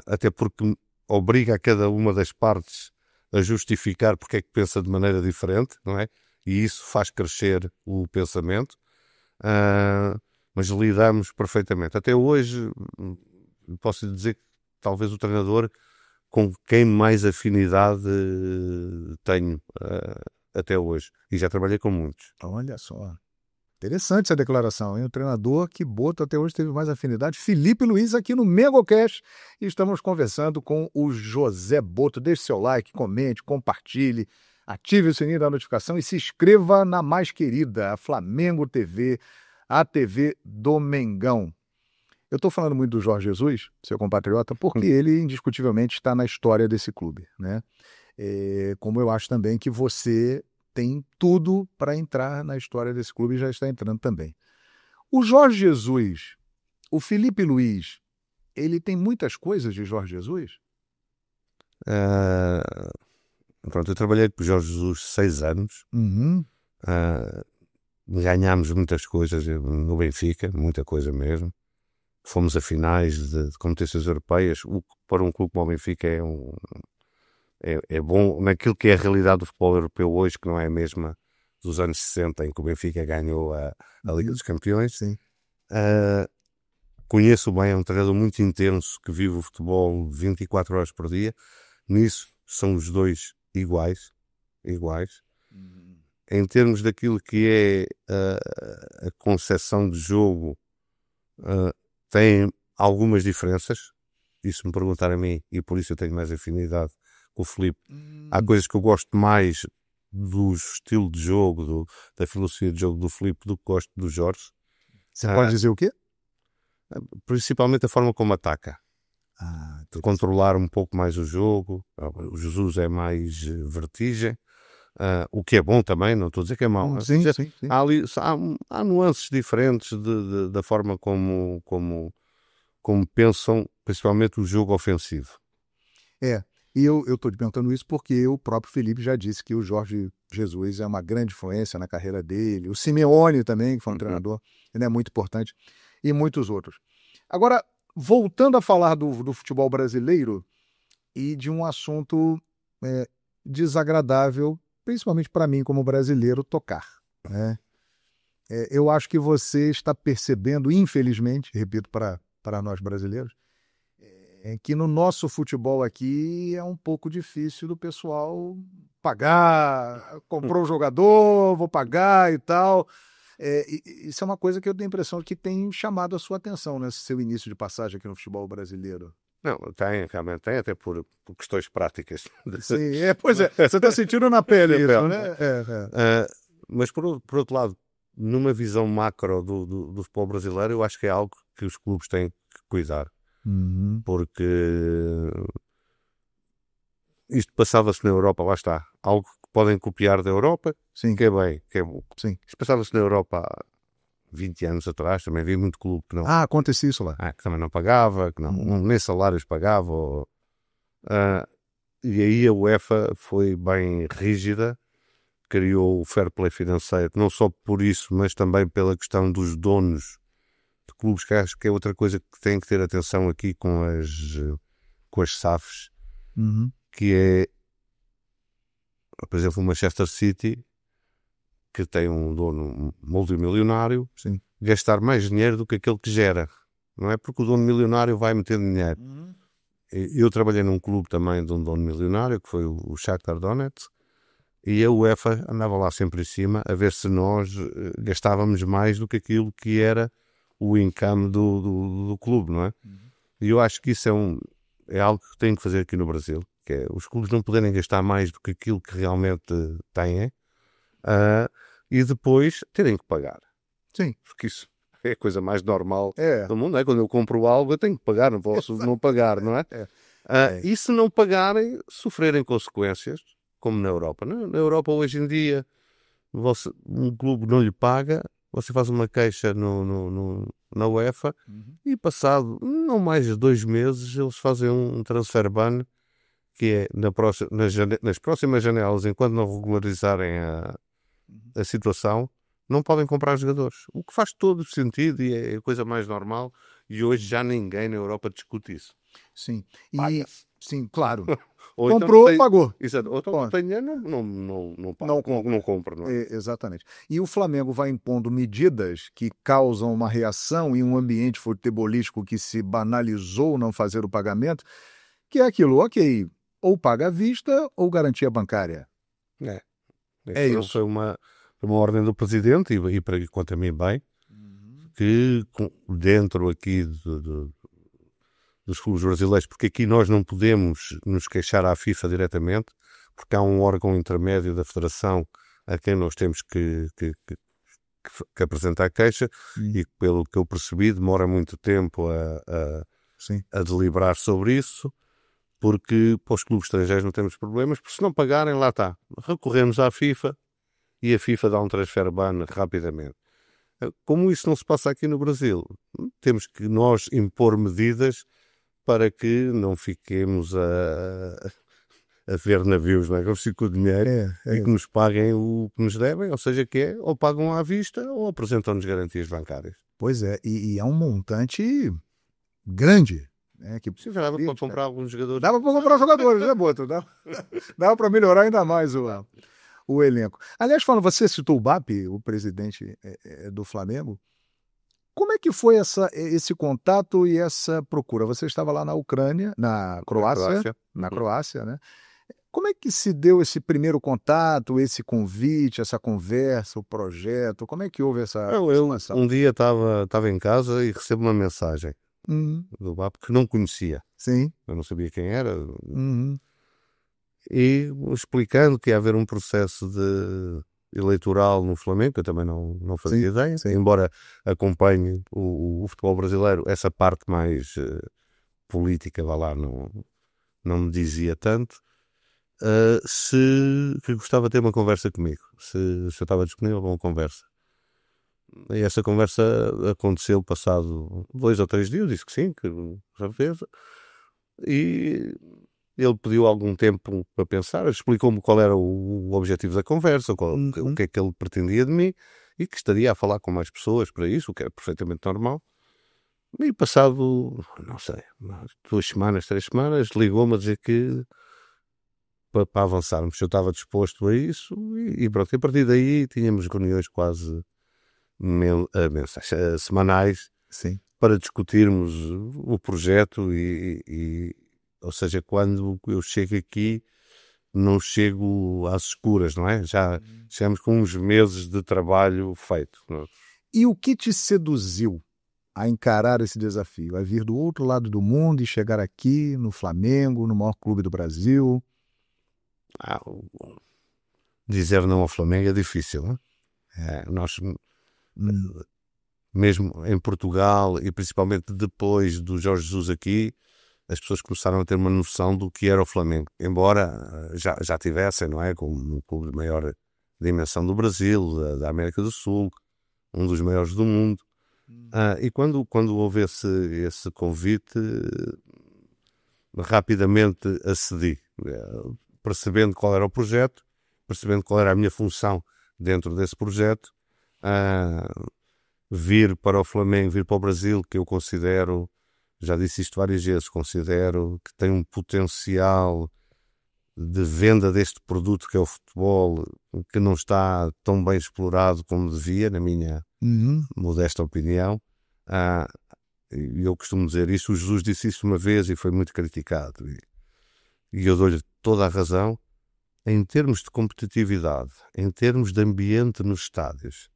até porque obriga a cada uma das partes a justificar porque é que pensa de maneira diferente, não é? E isso faz crescer o pensamento. Mas lidamos perfeitamente. Até hoje, posso dizer que talvez o treinador com quem mais afinidade tenho até hoje. E já trabalhei com muitos. Olha só. Interessante essa declaração, hein? O treinador que Boto até hoje teve mais afinidade, Felipe Luiz, aqui no Mengocast. Estamos conversando com o José Boto. Deixe seu like, comente, compartilhe, ative o sininho da notificação e se inscreva na mais querida, a Flamengo TV, a TV do Mengão. Eu estou falando muito do Jorge Jesus, seu compatriota, porque ele indiscutivelmente está na história desse clube, né? Como eu acho também que você tem tudo para entrar na história desse clube e já está entrando também. O Jorge Jesus, o Felipe Luiz, ele tem muitas coisas de Jorge Jesus? Pronto, eu trabalhei com o Jorge Jesus 6 anos. Ganhámos muitas coisas no Benfica, muita coisa mesmo. Fomos a finais de competições europeias, o que para um clube como o Benfica é bom naquilo que é a realidade do futebol europeu hoje, que não é a mesma dos anos 60, em que o Benfica ganhou a Liga dos Campeões. Sim. Conheço bem, é um treinador muito intenso, que vive o futebol 24 horas por dia. Nisso são os dois iguais. Em termos daquilo que é a concepção de jogo, tem algumas diferenças. Isso me perguntar a mim, e por isso eu tenho mais afinidade com o Filipe. Há coisas que eu gosto mais do estilo de jogo, da filosofia de jogo do Filipe, do que gosto do Jorge. Você pode dizer o quê? Principalmente a forma como ataca. De controlar um pouco mais o jogo. O Jesus é mais vertigem, o que é bom também, não estou a dizer que é mau. Sim. Há nuances diferentes da forma como pensam, principalmente o jogo ofensivo. E eu estou te perguntando isso porque o próprio Felipe já disse que o Jorge Jesus é uma grande influência na carreira dele. O Simeone também, que foi um treinador, ele é muito importante, e muitos outros. Agora, voltando a falar do futebol brasileiro e de um assunto desagradável, principalmente para mim como brasileiro, tocar, né? Eu acho que você está percebendo, infelizmente, repito para nós brasileiros, que no nosso futebol aqui é um pouco difícil do pessoal pagar, comprou o jogador, vou pagar e tal. Isso é uma coisa que eu tenho a impressão que tem chamado a sua atenção nesse seu início de passagem aqui no futebol brasileiro. Não, realmente tem, até por questões práticas. Sim, pois é, você está sentindo na pele isso, né? Mas por outro lado, numa visão macro do futebol brasileiro, eu acho que é algo que os clubes têm que cuidar. Porque isto passava-se na Europa, lá está, algo que podem copiar da Europa, sim, que é bem, que é bom. Sim. Isto passava-se na Europa há 20 anos atrás, também havia muito clube que não... acontecia isso lá. Que também não pagava, que não, nem salários pagava. E aí a UEFA foi bem rígida, criou o fair play financeiro, não só por isso, mas também pela questão dos donos de clubes, que acho que é outra coisa que tem que ter atenção aqui com as SAFs, que é, por exemplo, o Manchester City, que tem um dono multimilionário, sim, gastar mais dinheiro do que aquele que gera. Não é porque o dono milionário vai meter dinheiro. Eu trabalhei num clube também de um dono milionário, que foi o Shakhtar Donetsk, e a UEFA andava lá sempre em cima a ver se nós gastávamos mais do que aquilo que era o income do clube, não é? E eu acho que isso é algo que tem que fazer aqui no Brasil, que é os clubes não poderem gastar mais do que aquilo que realmente têm, e depois terem que pagar. Sim. Porque isso é a coisa mais normal do mundo, não é? Quando eu compro algo eu tenho que pagar, não posso não pagar, não é? E se não pagarem, sofrerem consequências, como na Europa. Na Europa hoje em dia, um clube não lhe paga, você faz uma queixa na UEFA e passado não mais de 2 meses eles fazem um transfer ban, que é nas próximas janelas, enquanto não regularizarem a situação, não podem comprar jogadores. O que faz todo o sentido e é a coisa mais normal, e hoje já ninguém na Europa discute isso. Sim. Sim, claro. Comprou, então pagou. Exato. Ou então tem dinheiro, não compra. Não é? Exatamente. E o Flamengo vai impondo medidas que causam uma reação em um ambiente futebolístico que se banalizou não fazer o pagamento, que é aquilo, ok, ou paga à vista ou garantia bancária. Isso. Foi uma ordem do Presidente, e para quanto a mim bem, que dentro aqui dos clubes brasileiros, porque aqui nós não podemos nos queixar à FIFA diretamente, porque há um órgão intermédio da Federação a quem nós temos que apresentar queixa, e pelo que eu percebi demora muito tempo a deliberar sobre isso, porque para os clubes estrangeiros não temos problemas, porque se não pagarem, lá está, recorremos à FIFA e a FIFA dá um transfer ban rapidamente. Como isso não se passa aqui no Brasil, temos que nós impor medidas para que não fiquemos a ver navios, não é? Que fico com o dinheiro e que nos paguem o que nos devem, ou seja, que é ou pagam à vista ou apresentam-nos garantias bancárias. Pois é, e é um montante grande. Que sim, dava para comprar alguns jogadores. Dava para comprar jogadores, né, Boto? Dava para melhorar ainda mais o elenco. Aliás, você citou o BAP, o presidente do Flamengo. Como é que foi esse contato e essa procura? Você estava lá na Ucrânia, na Croácia, né? Como é que se deu esse primeiro contato, esse convite, essa conversa, o projeto? Como é que houve essa situação? Um dia estava em casa e recebo uma mensagem do BAP que não conhecia. Sim. Eu não sabia quem era. e explicando que ia haver um processo eleitoral no Flamengo, que eu também não fazia ideia, embora acompanhe o futebol brasileiro, essa parte mais política, vá lá, não me dizia tanto, que gostava de ter uma conversa comigo, se eu estava disponível para uma conversa. E essa conversa aconteceu passado 2 ou 3 dias, eu disse que sim, que com certeza, e ele pediu algum tempo para pensar, explicou-me qual era o objetivo da conversa, o que é que ele pretendia de mim, e que estaria a falar com mais pessoas para isso, o que era perfeitamente normal. E passado, não sei, 2 semanas, 3 semanas, ligou-me a dizer que para avançarmos eu estava disposto a isso, e pronto, e a partir daí tínhamos reuniões quase semanais, para discutirmos o projeto ou seja, quando eu chego aqui não chego às escuras, não é? Já chegamos com uns meses de trabalho feito. Não é? E o que te seduziu a encarar esse desafio? A vir do outro lado do mundo e chegar aqui no Flamengo, no maior clube do Brasil? Dizer não ao Flamengo é difícil, não é? Nós, mesmo em Portugal e principalmente depois do Jorge Jesus aqui, as pessoas começaram a ter uma noção do que era o Flamengo, embora já tivessem, não é? Como um clube de maior dimensão do Brasil, da América do Sul, um dos maiores do mundo. E quando houve esse convite, rapidamente acedi, percebendo qual era o projeto, percebendo qual era a minha função dentro desse projeto, vir para o Flamengo, vir para o Brasil, que eu considero, já disse isto várias vezes, considero que tem um potencial de venda deste produto que é o futebol, que não está tão bem explorado como devia, na minha modesta opinião. Eu costumo dizer isso, o Jesus disse isso uma vez e foi muito criticado. E eu dou-lhe toda a razão. Em termos de competitividade, em termos de ambiente nos estádios,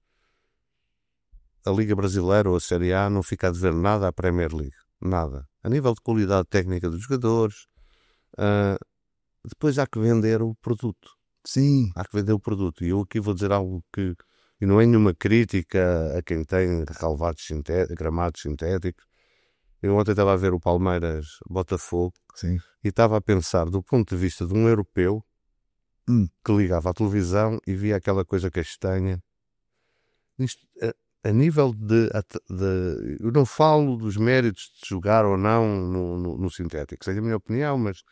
a Liga Brasileira ou a Série A não fica a dever nada à Premier League. Nada. A nível de qualidade técnica dos jogadores, depois há que vender o produto. Sim. Há que vender o produto. E eu aqui vou dizer algo que e não é nenhuma crítica a quem tem gramados sintéticos. Eu ontem estava a ver o Palmeiras Botafogo. Sim. E estava a pensar do ponto de vista de um europeu que ligava à televisão e via aquela coisa castanha. Isto, a nível eu não falo dos méritos de jogar ou não no sintético, sei a minha opinião, mas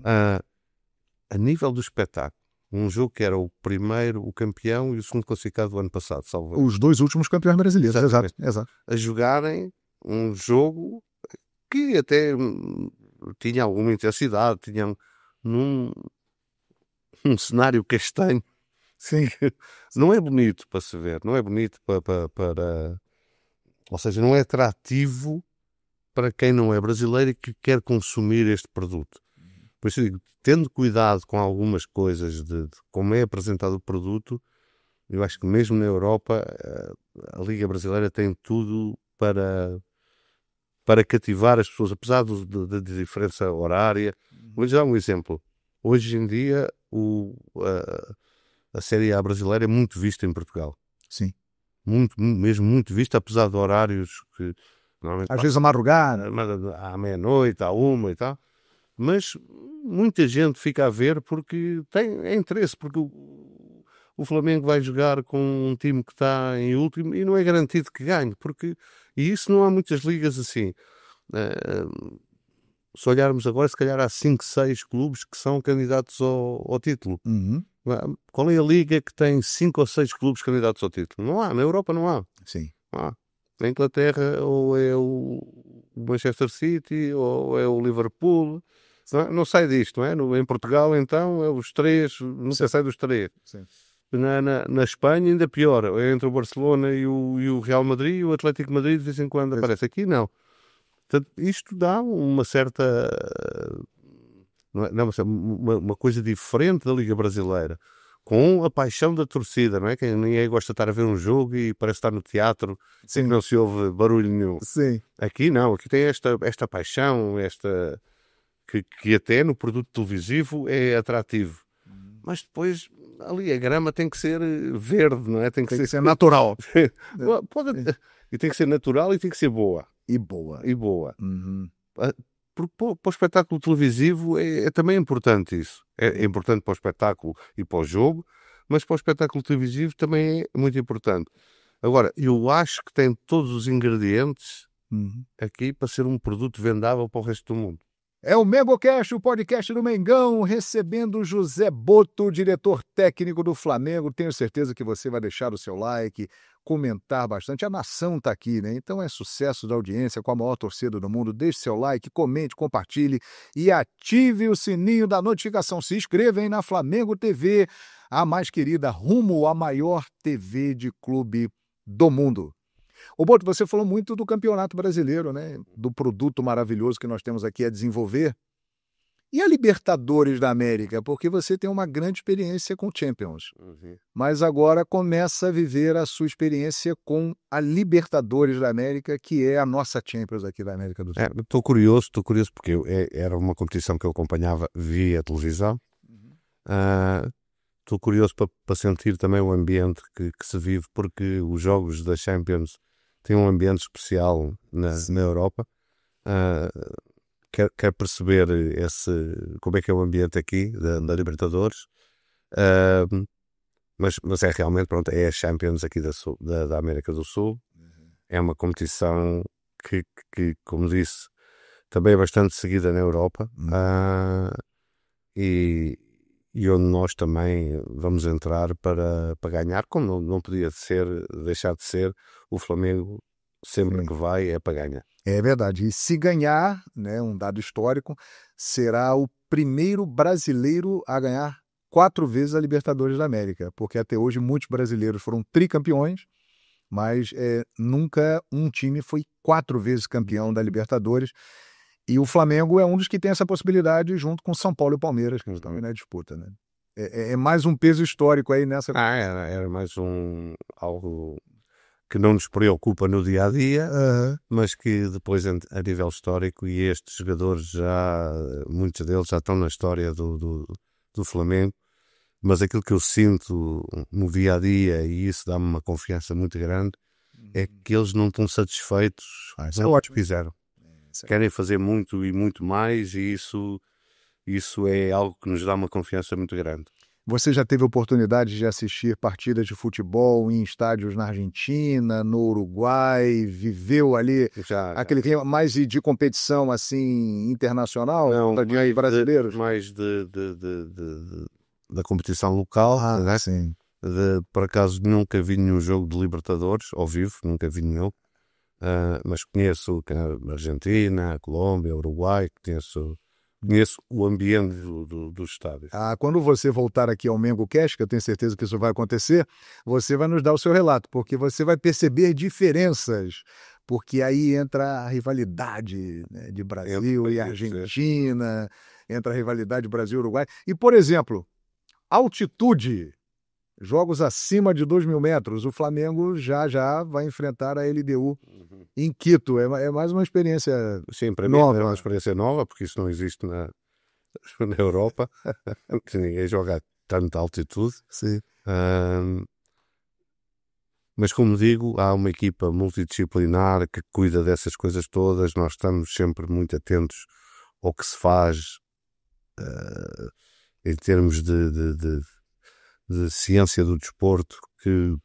a nível do espetáculo, um jogo que era o primeiro, o campeão e o segundo classificado do ano passado, salvo. Os 2 últimos campeões brasileiros, exato. A jogarem um jogo que até tinha alguma intensidade, tinham um cenário castanho. Sim. Não é bonito para se ver, não é bonito para... Ou seja, não é atrativo para quem não é brasileiro e que quer consumir este produto. Por isso eu digo, tendo cuidado com algumas coisas de como é apresentado o produto, eu acho que mesmo na Europa a Liga Brasileira tem tudo para cativar as pessoas, apesar da diferença horária. Vou dar um exemplo. Hoje em dia a Série A brasileira é muito vista em Portugal. Sim. Mesmo muito vista, apesar de horários que normalmente às vezes à madrugada, à meia-noite, à 1 e tal. Mas muita gente fica a ver porque tem interesse, porque o Flamengo vai jogar com um time que está em último e não é garantido que ganhe, e isso não há muitas ligas assim. Se olharmos agora, se calhar há 5, 6 clubes que são candidatos ao título. Qual é a liga que tem 5 ou 6 clubes candidatos ao título? Não há, na Europa não há. Sim. Não há. Na Inglaterra ou é o Manchester City ou é o Liverpool. Não sai disto, não é? Em Portugal, então, é os 3, nunca sai dos 3. Sim. Na Espanha, ainda pior. É entre o Barcelona e o Real Madrid e o Atlético Madrid, de vez em quando aparece. Aqui, não. Portanto, isto dá uma certa... uma coisa diferente da Liga Brasileira. Com a paixão da torcida, não é? Que ninguém gosta de estar a ver um jogo e parece estar no teatro. Sim. Que não se ouve barulho nenhum. Sim. Aqui, não. Aqui tem esta paixão, que até no produto televisivo é atrativo. Mas depois ali a grama tem que ser verde, não é? Tem que ser natural. E tem que ser natural e tem que ser boa. E boa. E boa. Uhum. Porque para o espetáculo televisivo é também importante isso. É importante para o espetáculo e para o jogo, mas para o espetáculo televisivo também é muito importante. Agora, eu acho que tem todos os ingredientes aqui para ser um produto vendável para o resto do mundo. É o MengoCast, o podcast do Mengão, recebendo José Boto, diretor técnico do Flamengo. Tenho certeza que você vai deixar o seu like, comentar bastante. A nação está aqui, né? Então é sucesso da audiência com a maior torcida do mundo. Deixe seu like, comente, compartilhe e ative o sininho da notificação. Se inscreva aí na Flamengo TV, a mais querida, rumo à maior TV de clube do mundo. Ô Boto, você falou muito do Campeonato Brasileiro, né? Do produto maravilhoso que nós temos aqui a desenvolver. E a Libertadores da América? Porque você tem uma grande experiência com Champions. Mas agora começa a viver a sua experiência com a Libertadores da América, que é a nossa Champions aqui da América do Sul. Estou curioso porque era uma competição que eu acompanhava via televisão. Estou curioso para sentir também o ambiente que se vive, porque os jogos da Champions têm um ambiente especial na Europa. Quero perceber como é que é o ambiente aqui da Libertadores. Mas é realmente, pronto, é a Champions aqui da América do Sul. É uma competição que, como disse, também é bastante seguida na Europa. E onde nós também vamos entrar para ganhar, como não podia deixar de ser, o Flamengo sempre que vai é para ganhar. É verdade, e se ganhar, né, um dado histórico, será o primeiro brasileiro a ganhar 4 vezes a Libertadores da América, porque até hoje muitos brasileiros foram tricampeões, mas nunca um time foi 4 vezes campeão da Libertadores. E o Flamengo é um dos que tem essa possibilidade junto com São Paulo e Palmeiras, que estão aí na disputa, né? É mais um peso histórico aí nessa... Era mais algo que não nos preocupa no dia-a-dia, mas que depois a nível histórico, e estes jogadores muitos deles já estão na história do Flamengo, mas aquilo que eu sinto no dia-a-dia, e isso dá-me uma confiança muito grande, é que eles não estão satisfeitos com o que fizeram. Querem fazer muito e muito mais, e isso é algo que nos dá uma confiança muito grande. Você já teve oportunidade de assistir partidas de futebol em estádios na Argentina, no Uruguai, viveu ali aquele clima mais de competição assim internacional? Não, brasileiros? Mais da competição local. Né? Sim. Por acaso nunca vi nenhum jogo de Libertadores ao vivo, nunca vi nenhum. Mas conheço a Argentina, a Colômbia, o Uruguai, conheço o ambiente dos estádios. Quando você voltar aqui ao MengoCast, que eu tenho certeza que isso vai acontecer, você vai nos dar o seu relato, porque você vai perceber diferenças, porque aí entra a rivalidade, né, de Brasil e Argentina, entra a rivalidade Brasil-Uruguai. E, por exemplo, altitude... Jogos acima de 2.000 metros, o Flamengo já vai enfrentar a LDU em Quito. É mais uma experiência nova. É uma experiência nova, porque isso não existe na Europa. Ninguém joga a tanta altitude. Sim. Mas, como digo, há uma equipa multidisciplinar que cuida dessas coisas todas. Nós estamos sempre muito atentos ao que se faz em termos de ciência do desporto, que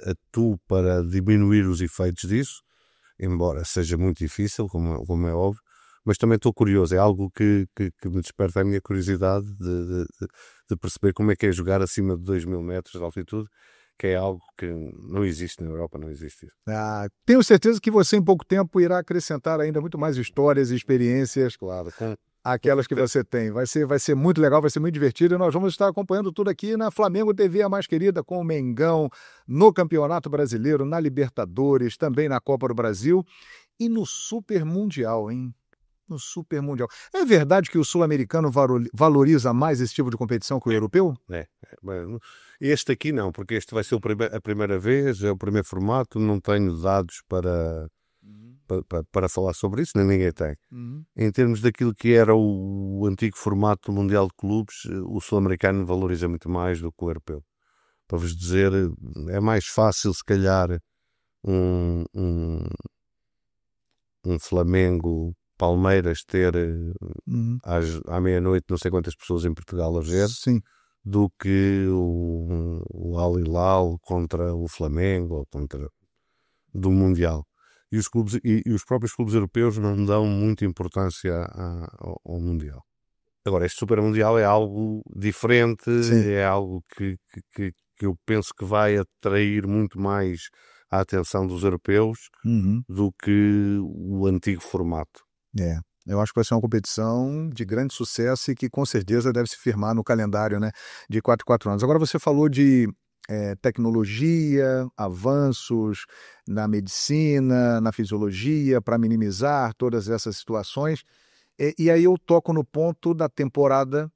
atua para diminuir os efeitos disso, embora seja muito difícil, como é óbvio, mas também estou curioso, é algo que me desperta a minha curiosidade de perceber como é que é jogar acima de 2.000 metros de altitude, que é algo que não existe na Europa, não existe isso. Tenho certeza que você em pouco tempo irá acrescentar ainda muito mais histórias e experiências, claro, aquelas que você tem. Vai ser muito legal, vai ser muito divertido, e nós vamos estar acompanhando tudo aqui na Flamengo TV, a mais querida, com o Mengão, no Campeonato Brasileiro, na Libertadores, também na Copa do Brasil e no Super Mundial, hein? No Super Mundial. É verdade que o sul-americano valoriza mais esse tipo de competição que o europeu? Este aqui não, porque este vai ser a primeira vez, é o primeiro formato, não tenho dados para para falar sobre isso, nem ninguém tem. Em termos daquilo que era o antigo formato do Mundial de Clubes, o sul-americano valoriza muito mais do que o europeu. Para vos dizer, é mais fácil, se calhar, um Flamengo-Palmeiras ter à meia-noite não sei quantas pessoas em Portugal a ver, do que o Al Hilal contra o Flamengo ou contra do Mundial. E os próprios clubes europeus não dão muita importância ao Mundial. Agora, este Super Mundial é algo diferente, é algo que eu penso que vai atrair muito mais a atenção dos europeus do que o antigo formato. Eu acho que vai ser uma competição de grande sucesso e que com certeza deve se firmar no calendário, né, de 4 em 4 anos. Agora você falou de tecnologia, avanços na medicina, na fisiologia, para minimizar todas essas situações. E aí eu toco no ponto da temporada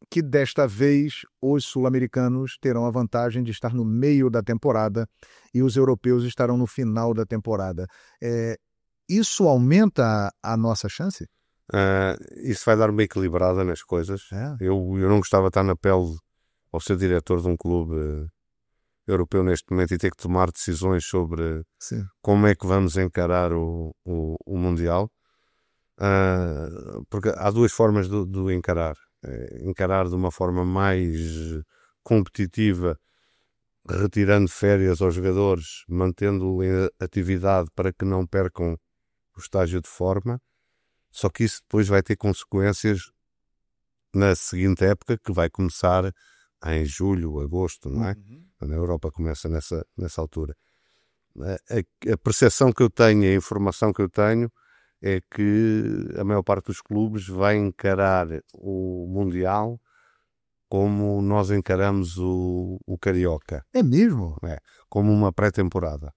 que desta vez os sul-americanos terão a vantagem de estar no meio da temporada e os europeus estarão no final da temporada. Isso aumenta a nossa chance? Isso vai dar uma equilibrada nas coisas. Eu não gostava de estar na pele ao ser diretor de um clube europeu neste momento e ter que tomar decisões sobre como é que vamos encarar o Mundial. Porque há duas formas de encarar. Encarar de uma forma mais competitiva, retirando férias aos jogadores, mantendo em atividade para que não percam o estágio de forma, só que isso depois vai ter consequências na seguinte época, que vai começar em julho, agosto, não é? Na Europa começa nessa altura. A percepção que eu tenho, a informação que eu tenho é que a maior parte dos clubes vai encarar o Mundial como nós encaramos o Carioca. É mesmo? Como uma pré-temporada.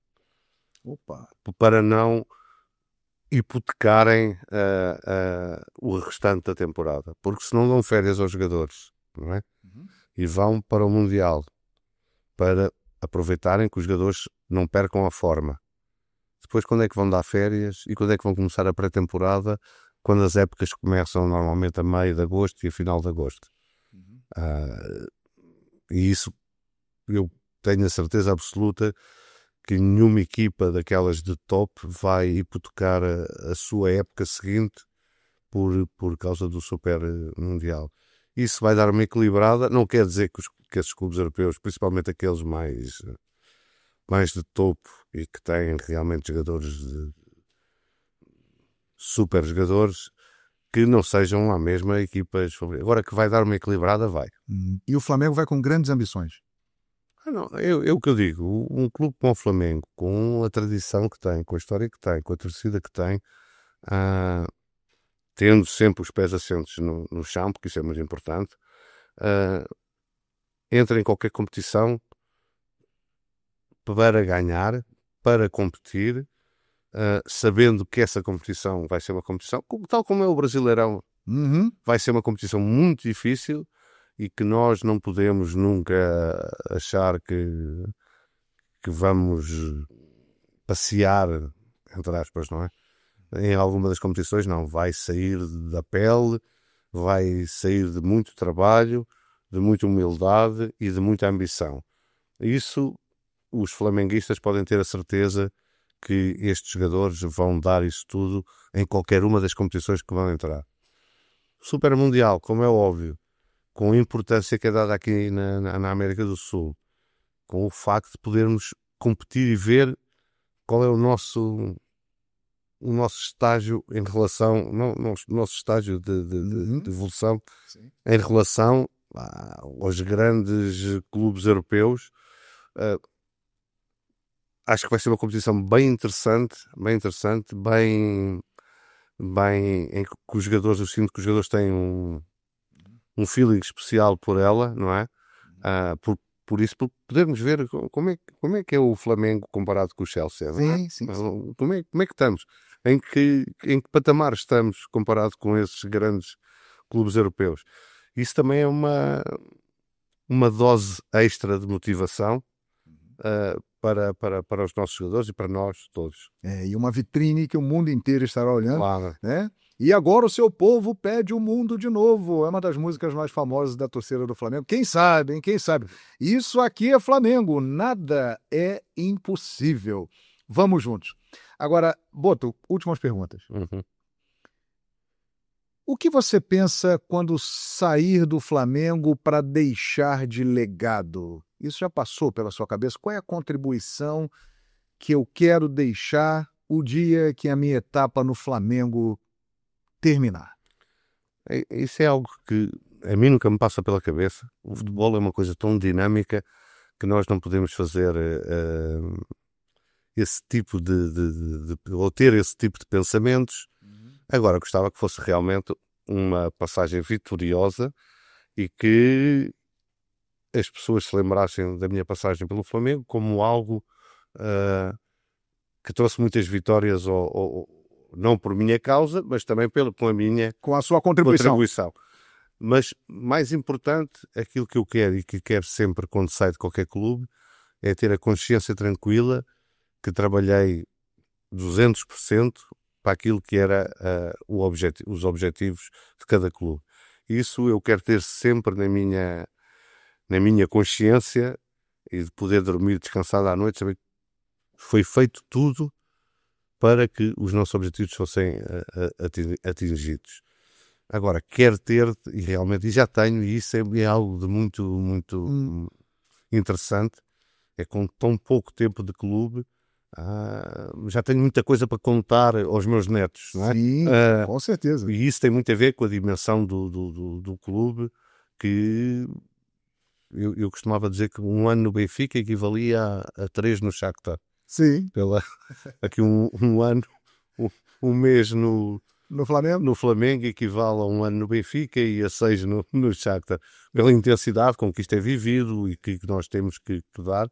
Opa! Para não hipotecarem o restante da temporada. Porque se não dão férias aos jogadores, não é? E vão para o Mundial para aproveitarem que os jogadores não percam a forma. Depois, quando é que vão dar férias e quando é que vão começar a pré-temporada? Quando as épocas começam normalmente a meio de agosto e a final de agosto. E isso eu tenho a certeza absoluta que nenhuma equipa daquelas de top vai hipotecar a sua época seguinte por causa do Super Mundial. Isso vai dar uma equilibrada. Não quer dizer que esses clubes europeus, principalmente aqueles mais de topo e que têm realmente jogadores super jogadores, que não sejam a mesma equipas. Agora que vai dar uma equilibrada, vai. E o Flamengo vai com grandes ambições. Não, o que eu digo, um clube como o Flamengo, com a tradição que tem, com a história que tem, com a torcida que tem, tendo sempre os pés assentos no chão, porque isso é muito importante, entra em qualquer competição para ganhar, para competir, sabendo que essa competição vai ser uma competição, tal como é o Brasileirão, vai ser uma competição muito difícil e que nós não podemos nunca achar que vamos passear, entre aspas, não é? Em alguma das competições, não. Vai sair da pele, vai sair de muito trabalho, de muita humildade e de muita ambição. Isso, os flamenguistas podem ter a certeza que estes jogadores vão dar isso tudo em qualquer uma das competições que vão entrar. Super Mundial, como é óbvio, com a importância que é dada aqui na América do Sul, com o facto de podermos competir e ver qual é o nosso estágio em relação, nosso estágio de evolução em relação aos grandes clubes europeus. Acho que vai ser uma competição bem interessante, bem em que os jogadores, eu sinto que os jogadores têm um feeling especial por ela, não é? Por isso, por podermos ver como é que é o Flamengo comparado com o Chelsea. Sim. Como é que estamos? Em que patamar estamos comparado com esses grandes clubes europeus? Isso também é uma dose extra de motivação para os nossos jogadores e para nós todos. E uma vitrine que o mundo inteiro estará olhando. Claro. Né? E agora o seu povo pede o mundo de novo. É uma das músicas mais famosas da torcida do Flamengo. Quem sabe, hein? Quem sabe? Isso aqui é Flamengo. Nada é impossível. Vamos juntos. Agora, Boto, últimas perguntas. Uhum. O que você pensa quando sair do Flamengo para deixar de legado? Isso já passou pela sua cabeça? Qual é a contribuição que eu quero deixar o dia que a minha etapa no Flamengo terminar? Isso é algo que a mim nunca me passa pela cabeça. O futebol é uma coisa tão dinâmica que nós não podemos fazer esse tipo ou ter esse tipo de pensamentos. Agora, gostava que fosse realmente uma passagem vitoriosa e que as pessoas se lembrassem da minha passagem pelo Flamengo como algo que trouxe muitas vitórias, não por minha causa, mas também com a sua contribuição. Mas, mais importante, aquilo que eu quero e que quero sempre quando saio de qualquer clube, é ter a consciência tranquila que trabalhei 200% para aquilo que era os objetivos de cada clube. Isso eu quero ter sempre na minha consciência e de poder dormir descansado à noite, saber que foi feito tudo para que os nossos objetivos fossem atingidos. Agora, quero ter, e realmente e já tenho, e isso é algo de muito, muito interessante, é com tão pouco tempo de clube, já tenho muita coisa para contar aos meus netos, não é? Sim, com certeza. E isso tem muito a ver com a dimensão do clube, que eu costumava dizer que um ano no Benfica equivalia a 3 no Shakhtar. Sim. Aqui um ano, um mês no Flamengo equivale a um ano no Benfica e a 6 no Shakhtar. Pela intensidade com que isto é vivido e que nós temos que dar,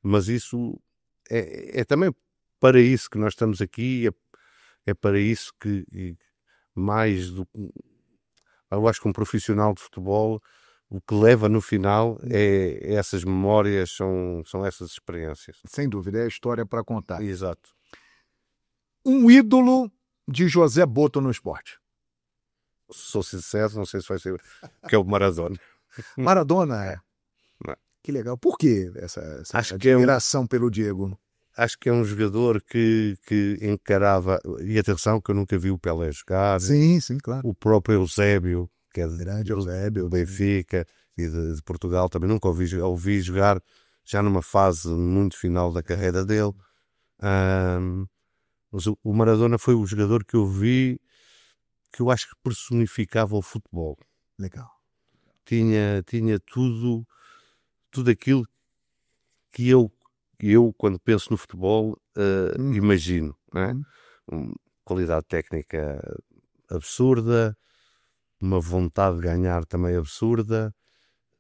mas isso é também para isso que nós estamos aqui, é para isso que mais do que eu acho que um profissional de futebol o que leva no final é essas memórias, são essas experiências. Sem dúvida, é a história para contar. Exato. Um ídolo de José Boto no esporte? Sou sincero, não sei se vai ser, que é o Maradona. Maradona, é. Não. Que legal. Por que essa acho admiração pelo Diego? Acho que é um jogador que encarava, e atenção que eu nunca vi o Pelé jogar. Sim, claro. O próprio Eusébio, que é grande Eusébio, do Benfica e de Portugal, também nunca ouvi jogar, já numa fase muito final da carreira dele. Mas o Maradona foi o jogador que eu vi que eu acho que personificava o futebol. Legal. Tinha tudo aquilo que eu quando penso no futebol, imagino, não é? Qualidade técnica absurda, uma vontade de ganhar também absurda,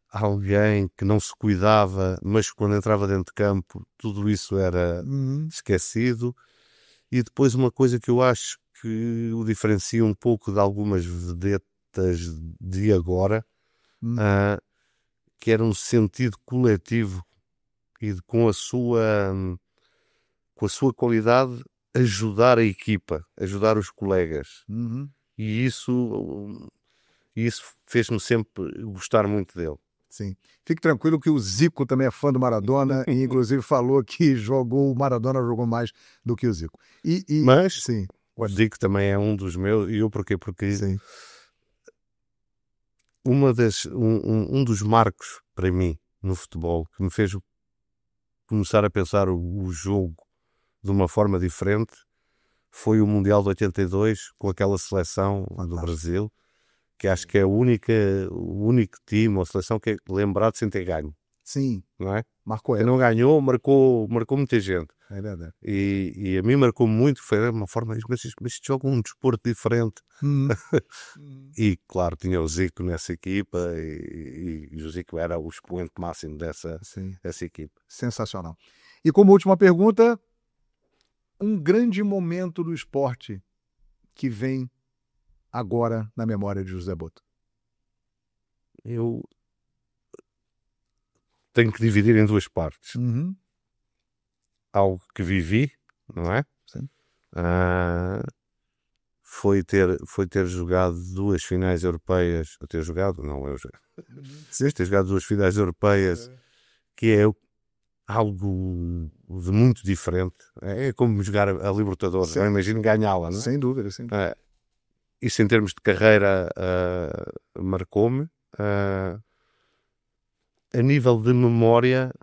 alguém que não se cuidava, mas quando entrava dentro de campo, tudo isso era esquecido. E depois uma coisa que eu acho que o diferencia um pouco de algumas vedetas de agora, que era um sentido coletivo e com a sua qualidade ajudar a equipa, ajudar os colegas. E isso fez-me sempre gostar muito dele. Sim. Fique tranquilo que o Zico também é fã do Maradona e inclusive falou que o Maradona jogou mais do que o Zico. Mas sim. O Zico também é um dos meus. E eu porquê? Porque sim. Um dos marcos para mim no futebol que me fez começar a pensar o jogo de uma forma diferente foi o Mundial de 82 com aquela seleção do Brasil, que acho que é o único time ou seleção que é lembrado sem ter ganho. Sim. Não é? Marcou não ganhou, marcou muita gente. É verdade. E a mim marcou muito, foi uma forma, mas isto joga um desporto diferente. E claro, tinha o Zico nessa equipa e o Zico era o expoente máximo dessa equipa. Sensacional. E como última pergunta, um grande momento do esporte que vem agora na memória de José Boto? Eu tenho que dividir em duas partes. algo que vivi, não é? Sim. Foi ter jogado 2 finais europeias, ter jogado Sim. 2 finais europeias, que é algo de muito diferente. É como jogar a Libertadores, não imagino ganhá-la, não é? Sem dúvida, sim. Isso em termos de carreira marcou-me. A nível de memória,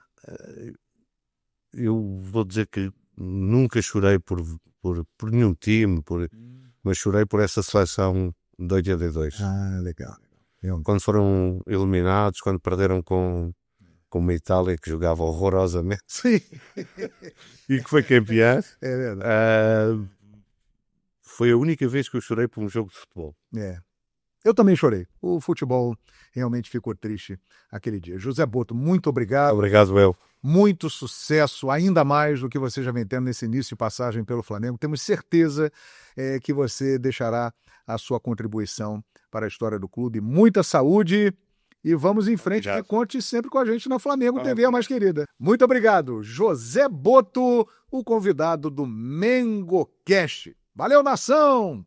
eu vou dizer que nunca chorei por nenhum time, mas chorei por essa seleção de 82. Legal. Quando foram eliminados, quando perderam com uma Itália que jogava horrorosamente. Sim. E que foi campeã. É verdade. Foi a única vez que eu chorei por um jogo de futebol. Eu também chorei. O futebol realmente ficou triste aquele dia. José Botto, muito obrigado. Obrigado, El. Muito sucesso, ainda mais do que você já vem tendo nesse início de passagem pelo Flamengo. Temos certeza que você deixará a sua contribuição para a história do clube. Muita saúde e vamos em frente. E conte sempre com a gente na Flamengo TV, a mais querida. Muito obrigado. José Botto, o convidado do MengoCast. Valeu, nação!